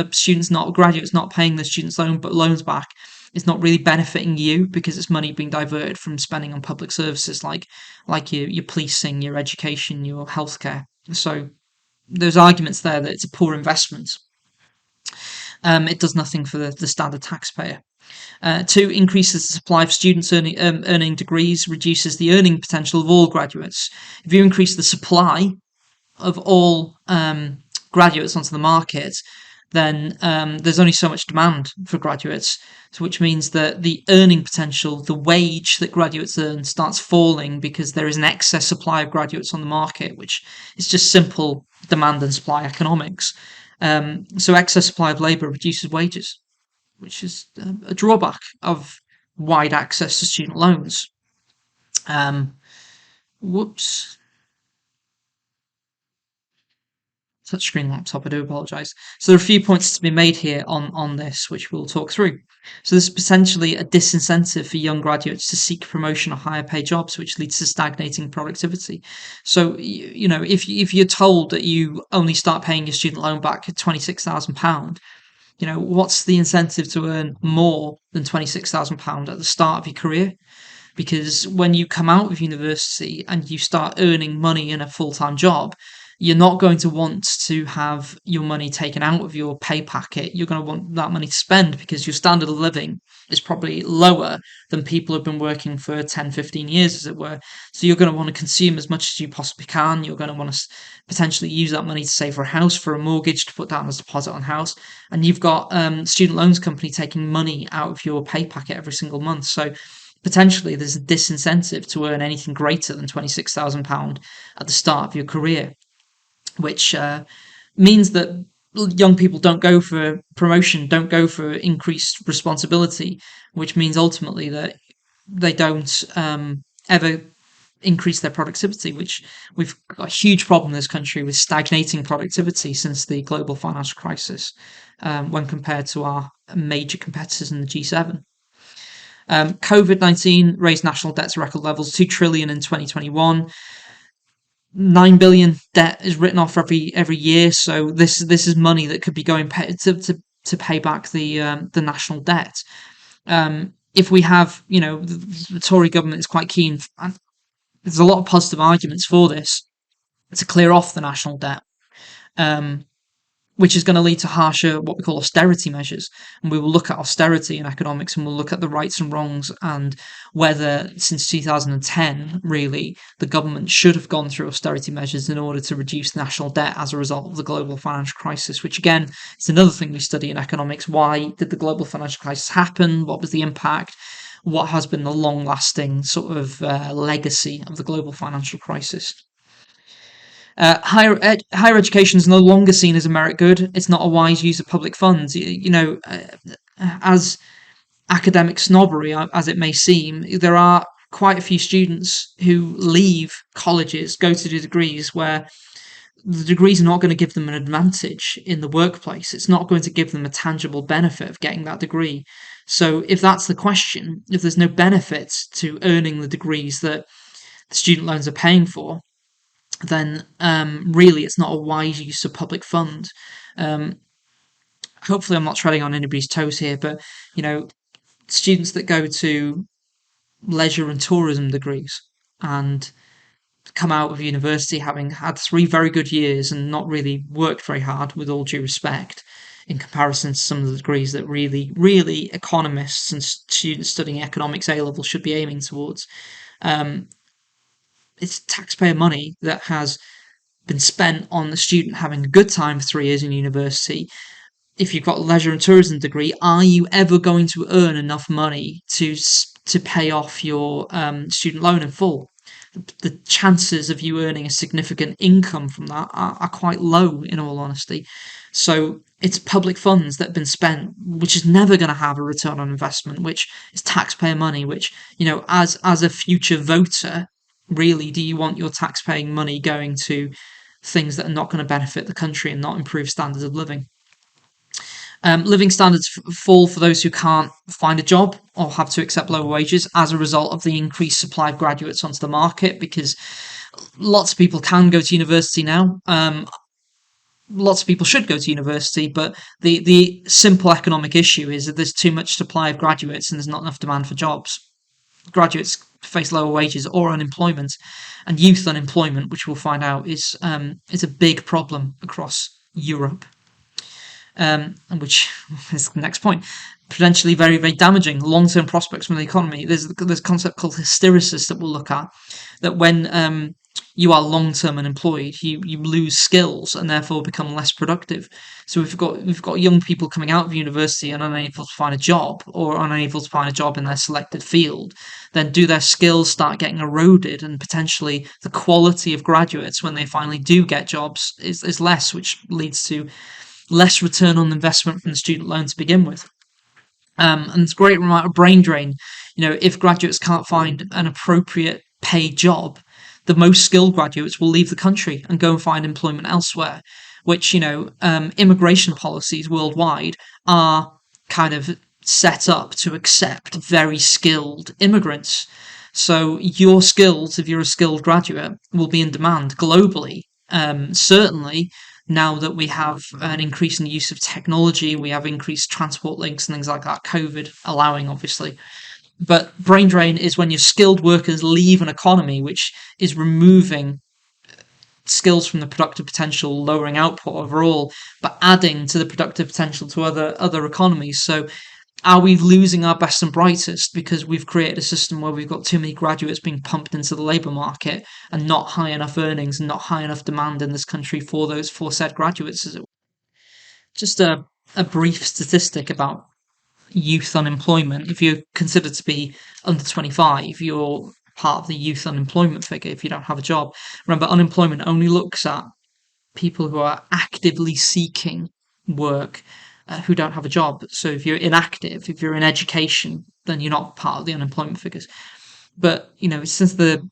students, not graduates, not paying the students' loans back is not really benefiting you, because it's money being diverted from spending on public services like your policing, your education, your healthcare. So there's arguments there that it's a poor investment. It does nothing for the standard taxpayer. Two, increases the supply of students earning degrees, reduces the earning potential of all graduates. If you increase the supply of all graduates onto the market, then there's only so much demand for graduates, so which means that the earning potential, the wage that graduates earn, starts falling because there is an excess supply of graduates on the market, which is just simple demand and supply economics. So excess supply of labour reduces wages, which is a drawback of wide access to student loans. Whoops. touchscreen laptop. I do apologise. So there are a few points to be made here on this, which we'll talk through. So there's potentially a disincentive for young graduates to seek promotion or higher paid jobs, which leads to stagnating productivity. So if you're told that you only start paying your student loan back at £26,000, what's the incentive to earn more than £26,000 at the start of your career? Because when you come out of university and you start earning money in a full-time job, you're not going to want to have your money taken out of your pay packet. You're going to want that money to spend because your standard of living is probably lower than people who've been working for 10, 15 years, as it were. So you're going to want to consume as much as you possibly can. You're going to want to potentially use that money to save for a house, for a mortgage, to put down as a deposit on a house. And you've got student loans company taking money out of your pay packet every single month. So potentially there's a disincentive to earn anything greater than £26,000 at the start of your career, which means that young people don't go for promotion, don't go for increased responsibility, which means ultimately that they don't ever increase their productivity, which we've got a huge problem in this country with stagnating productivity since the global financial crisis when compared to our major competitors in the G7. COVID-19 raised national debt to record levels, 2 trillion in 2021. 9 billion debt is written off every year, so this is money that could be going to pay back the national debt. If we have, the Tory government is quite keen, and there's a lot of positive arguments for this, to clear off the national debt. Which is going to lead to harsher, what we call austerity measures. And we will look at austerity in economics, and we'll look at the rights and wrongs, and whether since 2010, really, the government should have gone through austerity measures in order to reduce national debt as a result of the global financial crisis, which again, is another thing we study in economics. Why did the global financial crisis happen? What was the impact? What has been the long-lasting sort of legacy of the global financial crisis? Higher education is no longer seen as a merit good. It's not a wise use of public funds. As academic snobbery as it may seem, there are quite a few students who leave colleges, go to do degrees where the degrees are not going to give them an advantage in the workplace. It's not going to give them a tangible benefit of getting that degree. So if that's the question, if there's no benefit to earning the degrees that the student loans are paying for, then really it's not a wise use of public funds. Hopefully I'm not treading on anybody's toes here, but students that go to leisure and tourism degrees and come out of university having had 3 very good years and not really worked very hard, with all due respect, in comparison to some of the degrees that really economists and students studying economics A-level should be aiming towards. It's taxpayer money that has been spent on the student having a good time for 3 years in university. If you've got a leisure and tourism degree, are you ever going to earn enough money to pay off your student loan in full? The chances of you earning a significant income from that are quite low, in all honesty. So it's public funds that have been spent, which is never going to have a return on investment, which is taxpayer money, which, as a future voter, really, do you want your tax-paying money going to things that are not going to benefit the country and not improve standards of living? Living standards fall for those who can't find a job or have to accept lower wages as a result of the increased supply of graduates onto the market, because lots of people can go to university now. Lots of people should go to university, but the simple economic issue is that there's too much supply of graduates and there's not enough demand for jobs. Graduates face lower wages or unemployment, and youth unemployment, which we'll find out is a big problem across Europe. And which is the next point, potentially very, very damaging long-term prospects for the economy. There's a concept called hysteresis that we'll look at, that when you are long-term unemployed, you lose skills and therefore become less productive. So we've got young people coming out of university and unable to find a job, or unable to find a job in their selected field. Then do their skills start getting eroded, and potentially the quality of graduates when they finally do get jobs is less, which leads to less return on investment from the student loan to begin with. And it's a great amount of brain drain. If graduates can't find an appropriate paid job, the most skilled graduates will leave the country and go and find employment elsewhere, which, immigration policies worldwide are kind of set up to accept very skilled immigrants. So your skills, if you're a skilled graduate, will be in demand globally. Certainly, now that we have an increase in the use of technology, we have increased transport links and things like that, COVID allowing, obviously. But brain drain is when your skilled workers leave an economy, which is removing skills from the productive potential, lowering output overall, but adding to the productive potential to other economies. So are we losing our best and brightest because we've created a system where we've got too many graduates being pumped into the labour market and not high enough earnings and not high enough demand in this country for said graduates? Just a brief statistic about youth unemployment. If you're considered to be under 25, you're part of the youth unemployment figure if you don't have a job. Remember, unemployment only looks at people who are actively seeking work, who don't have a job. So if you're inactive, if you're in education, then you're not part of the unemployment figures. But, since the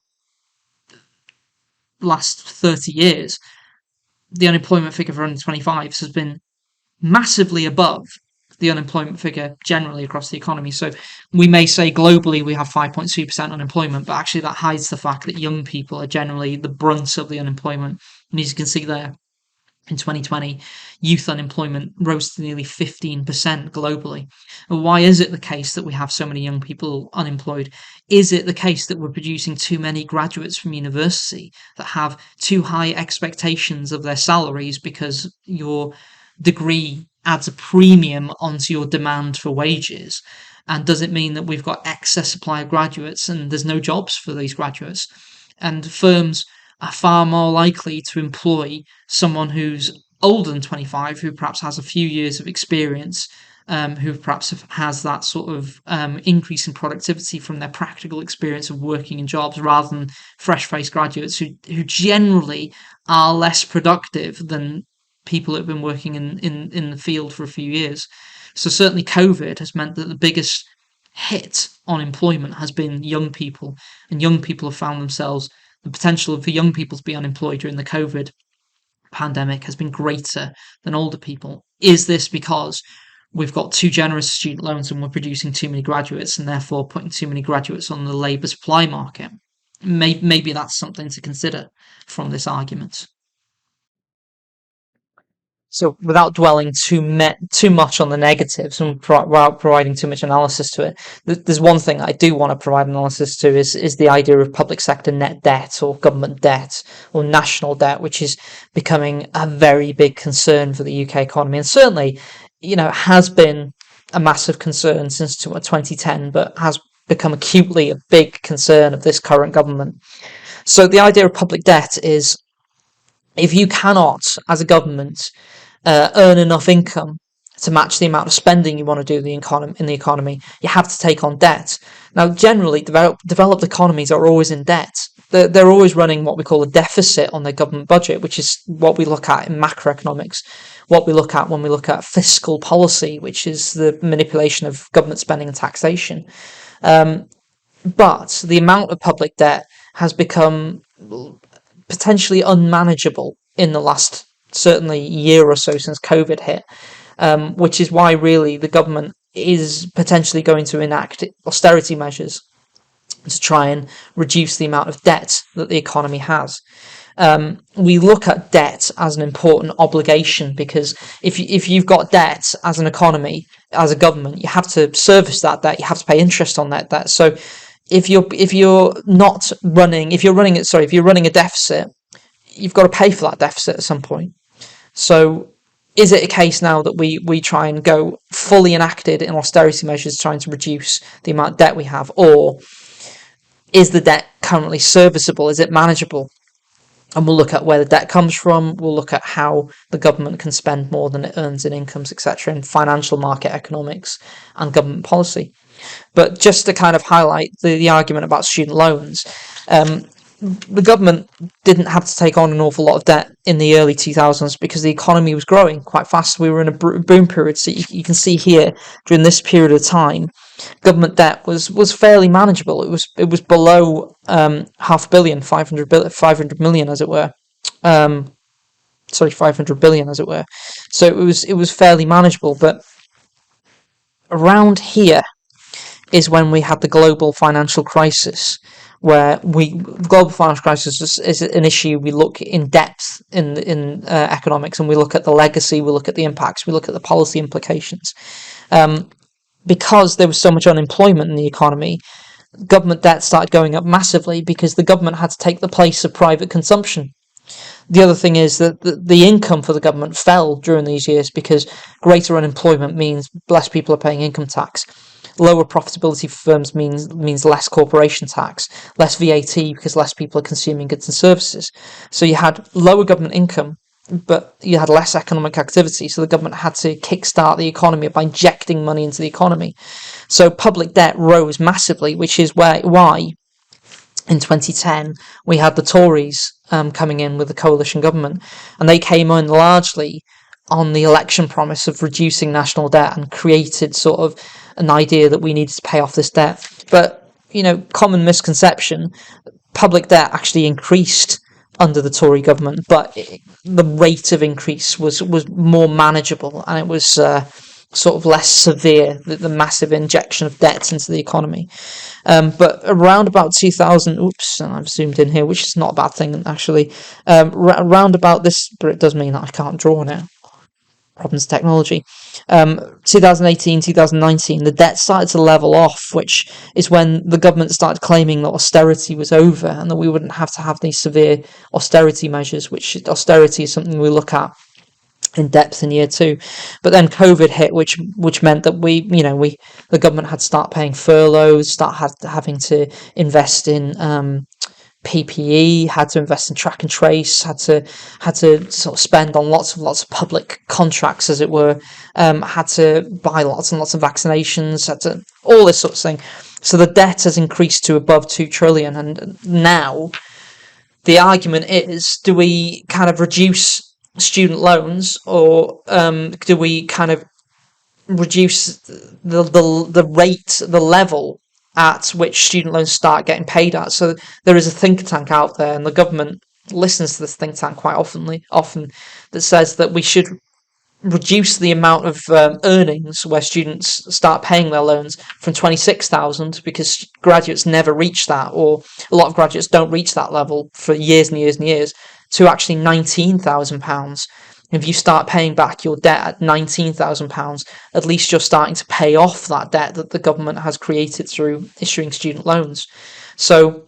last 30 years, the unemployment figure for under 25s has been massively above the unemployment figure generally across the economy. So we may say globally we have 5.2% unemployment, but actually that hides the fact that young people are generally the brunt of the unemployment. And as you can see there, in 2020, youth unemployment rose to nearly 15% globally. And why is it the case that we have so many young people unemployed? Is it the case that we're producing too many graduates from university that have too high expectations of their salaries because your degree adds a premium onto your demand for wages? And does it mean that we've got excess supply of graduates and there's no jobs for these graduates? And firms are far more likely to employ someone who's older than 25, who perhaps has a few years of experience, who perhaps has that sort of increase in productivity from their practical experience of working in jobs, rather than fresh-faced graduates who generally are less productive than people that have been working in the field for a few years. So certainly COVID has meant that the biggest hit on employment has been young people, and young people have found themselves, the potential for young people to be unemployed during the COVID pandemic has been greater than older people. Is this because we've got too generous student loans and we're producing too many graduates and therefore putting too many graduates on the labour supply market? Maybe that's something to consider from this argument. So, without dwelling too much on the negatives and without providing too much analysis to it, there's one thing I do want to provide analysis to is the idea of public sector net debt or government debt or national debt, which is becoming a very big concern for the UK economy, and certainly, has been a massive concern since 2010, but has become acutely a big concern of this current government. So, the idea of public debt is, if you cannot, as a government, earn enough income to match the amount of spending you want to do in the economy, you have to take on debt. Now, generally, developed economies are always in debt. They're always running what we call a deficit on their government budget, which is what we look at in macroeconomics, what we look at when we look at fiscal policy, which is the manipulation of government spending and taxation. But the amount of public debt has become potentially unmanageable in the last certainly year or so since COVID hit, which is why really the government is potentially going to enact austerity measures to try and reduce the amount of debt that the economy has. We look at debt as an important obligation because if you've got debt as an economy, as a government, you have to service that debt, you have to pay interest on that debt. So if you're running a deficit, you've got to pay for that deficit at some point. So is it a case now that we try and go fully enacted in austerity measures trying to reduce the amount of debt we have, or is the debt currently serviceable? Is it manageable? And we'll look at where the debt comes from, we'll look at how the government can spend more than it earns in incomes, etc., in financial market economics and government policy. But just to kind of highlight the argument about student loans, the government didn't have to take on an awful lot of debt in the early 2000s because the economy was growing quite fast. We were in a boom period. So you can see here, during this period of time, government debt was fairly manageable. It was below £500 million, as it were. sorry, 500 billion, as it were. So it was fairly manageable. But around here is when we had the global financial crisis, where global financial crisis is an issue we look in depth in economics, and we look at the legacy, we look at the impacts, we look at the policy implications. Because there was so much unemployment in the economy, government debt started going up massively because the government had to take the place of private consumption. The other thing is that the income for the government fell during these years because greater unemployment means less people are paying income tax. Lower profitability for firms means less corporation tax, less VAT because less people are consuming goods and services. So you had lower government income, but you had less economic activity. So the government had to kickstart the economy by injecting money into the economy. So public debt rose massively, which is why in 2010 we had the Tories coming in with the coalition government, and they came in largely on the election promise of reducing national debt and created sort of an idea that we needed to pay off this debt. But, common misconception, public debt actually increased under the Tory government, but the rate of increase was more manageable, and it was sort of less severe, the massive injection of debt into the economy. But around about 2000, oops, and I've zoomed in here, which is not a bad thing actually. Around about this, but it does mean that I can't draw now. Problems with technology. 2018, 2019, the debt started to level off, which is when the government started claiming that austerity was over and that we wouldn't have to have these severe austerity measures, which austerity is something we look at in depth in year 2. But then COVID hit, which meant that the government had to start paying furloughs, having to invest in PPE, had to invest in track and trace, had to sort of spend on lots of public contracts, as it were, had to buy lots and lots of vaccinations, had to all this sort of thing. So the debt has increased to above 2 trillion, and now the argument is: do we kind of reduce student loans, or do we kind of reduce the rate, the level at which student loans start getting paid at? So there is a think tank out there, and the government listens to this think tank quite often, that says that we should reduce the amount of earnings where students start paying their loans from 26,000, because graduates never reach that, or a lot of graduates don't reach that level for years and years and years, to actually £19,000. If you start paying back your debt at £19,000, at least you're starting to pay off that debt that the government has created through issuing student loans. So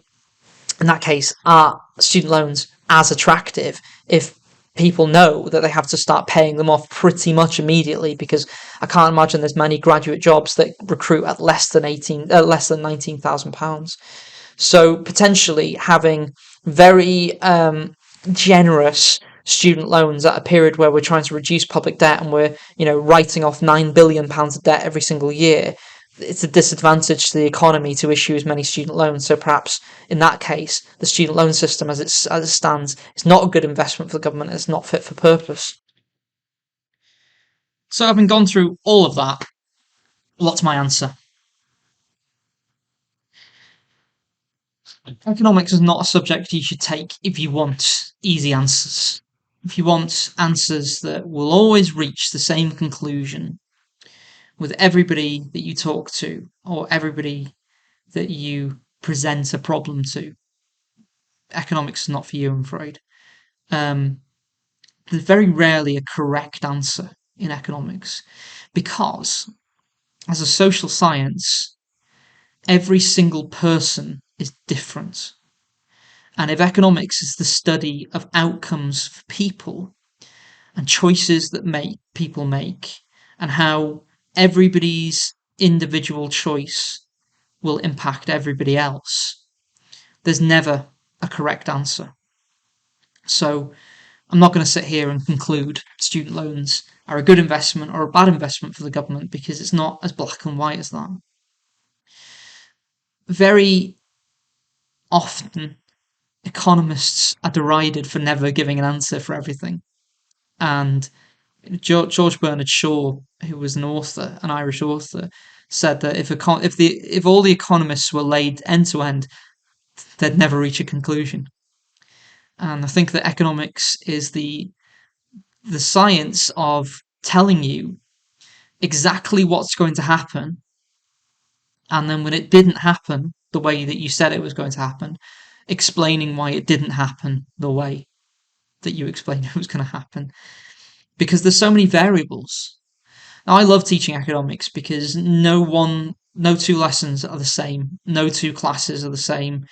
in that case, are student loans as attractive if people know that they have to start paying them off pretty much immediately? Because I can't imagine there's many graduate jobs that recruit at less than £19,000. So potentially having very generous student loans at a period where we're trying to reduce public debt and we're writing off £9 billion of debt every single year, it's a disadvantage to the economy to issue as many student loans. So perhaps in that case, the student loan system as it stands is not a good investment for the government. It's not fit for purpose. So having gone through all of that, what's my answer? Economics is not a subject you should take if you want easy answers. If you want answers that will always reach the same conclusion with everybody that you talk to, or everybody that you present a problem to, economics is not for you, I'm afraid. There's very rarely a correct answer in economics, because as a social science, every single person is different. And if economics is the study of outcomes for people and choices that people make, and how everybody's individual choice will impact everybody else, there's never a correct answer. So I'm not going to sit here and conclude student loans are a good investment or a bad investment for the government, because it's not as black and white as that. Very often, economists are derided for never giving an answer for everything. And George Bernard Shaw, who was an Irish author, said that if all the economists were laid end to end, they'd never reach a conclusion. And I think that economics is the the science of telling you exactly what's going to happen, and then when it didn't happen the way that you said it was going to happen, explaining why it didn't happen the way that you explained it was going to happen. Because there's so many variables. Now, I love teaching economics because no two lessons are the same, no two classes are the same.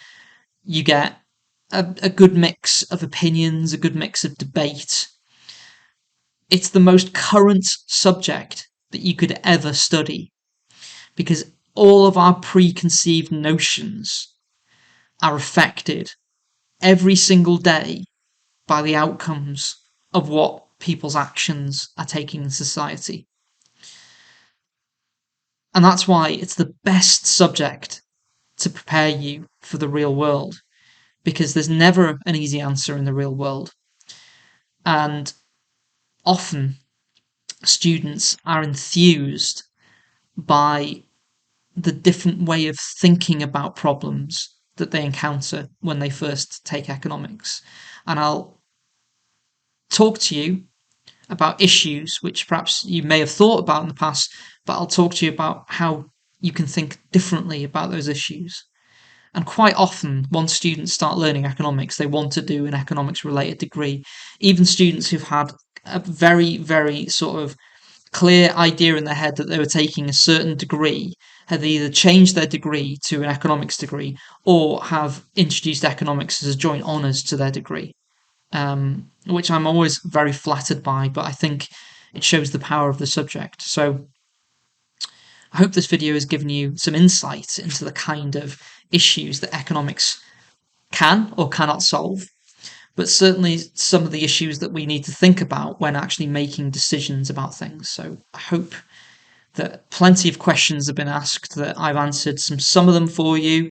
You get a good mix of opinions, a good mix of debate. It's the most current subject that you could ever study because all of our preconceived notions are affected every single day by the outcomes of what people's actions are taking in society. And that's why it's the best subject to prepare you for the real world, because there's never an easy answer in the real world. And often students are enthused by the different way of thinking about problems that they encounter when they first take economics. And I'll talk to you about issues which perhaps you may have thought about in the past, but I'll talk to you about how you can think differently about those issues. And quite often, once students start learning economics, they want to do an economics related degree. Even students who've had a very, very sort of clear idea in their head that they were taking a certain degree have either changed their degree to an economics degree or have introduced economics as a joint honours to their degree, which I'm always very flattered by, but I think it shows the power of the subject. So I hope this video has given you some insight into the kind of issues that economics can or cannot solve, but certainly some of the issues that we need to think about when actually making decisions about things. So I hope that plenty of questions have been asked, that I've answered some of them for you.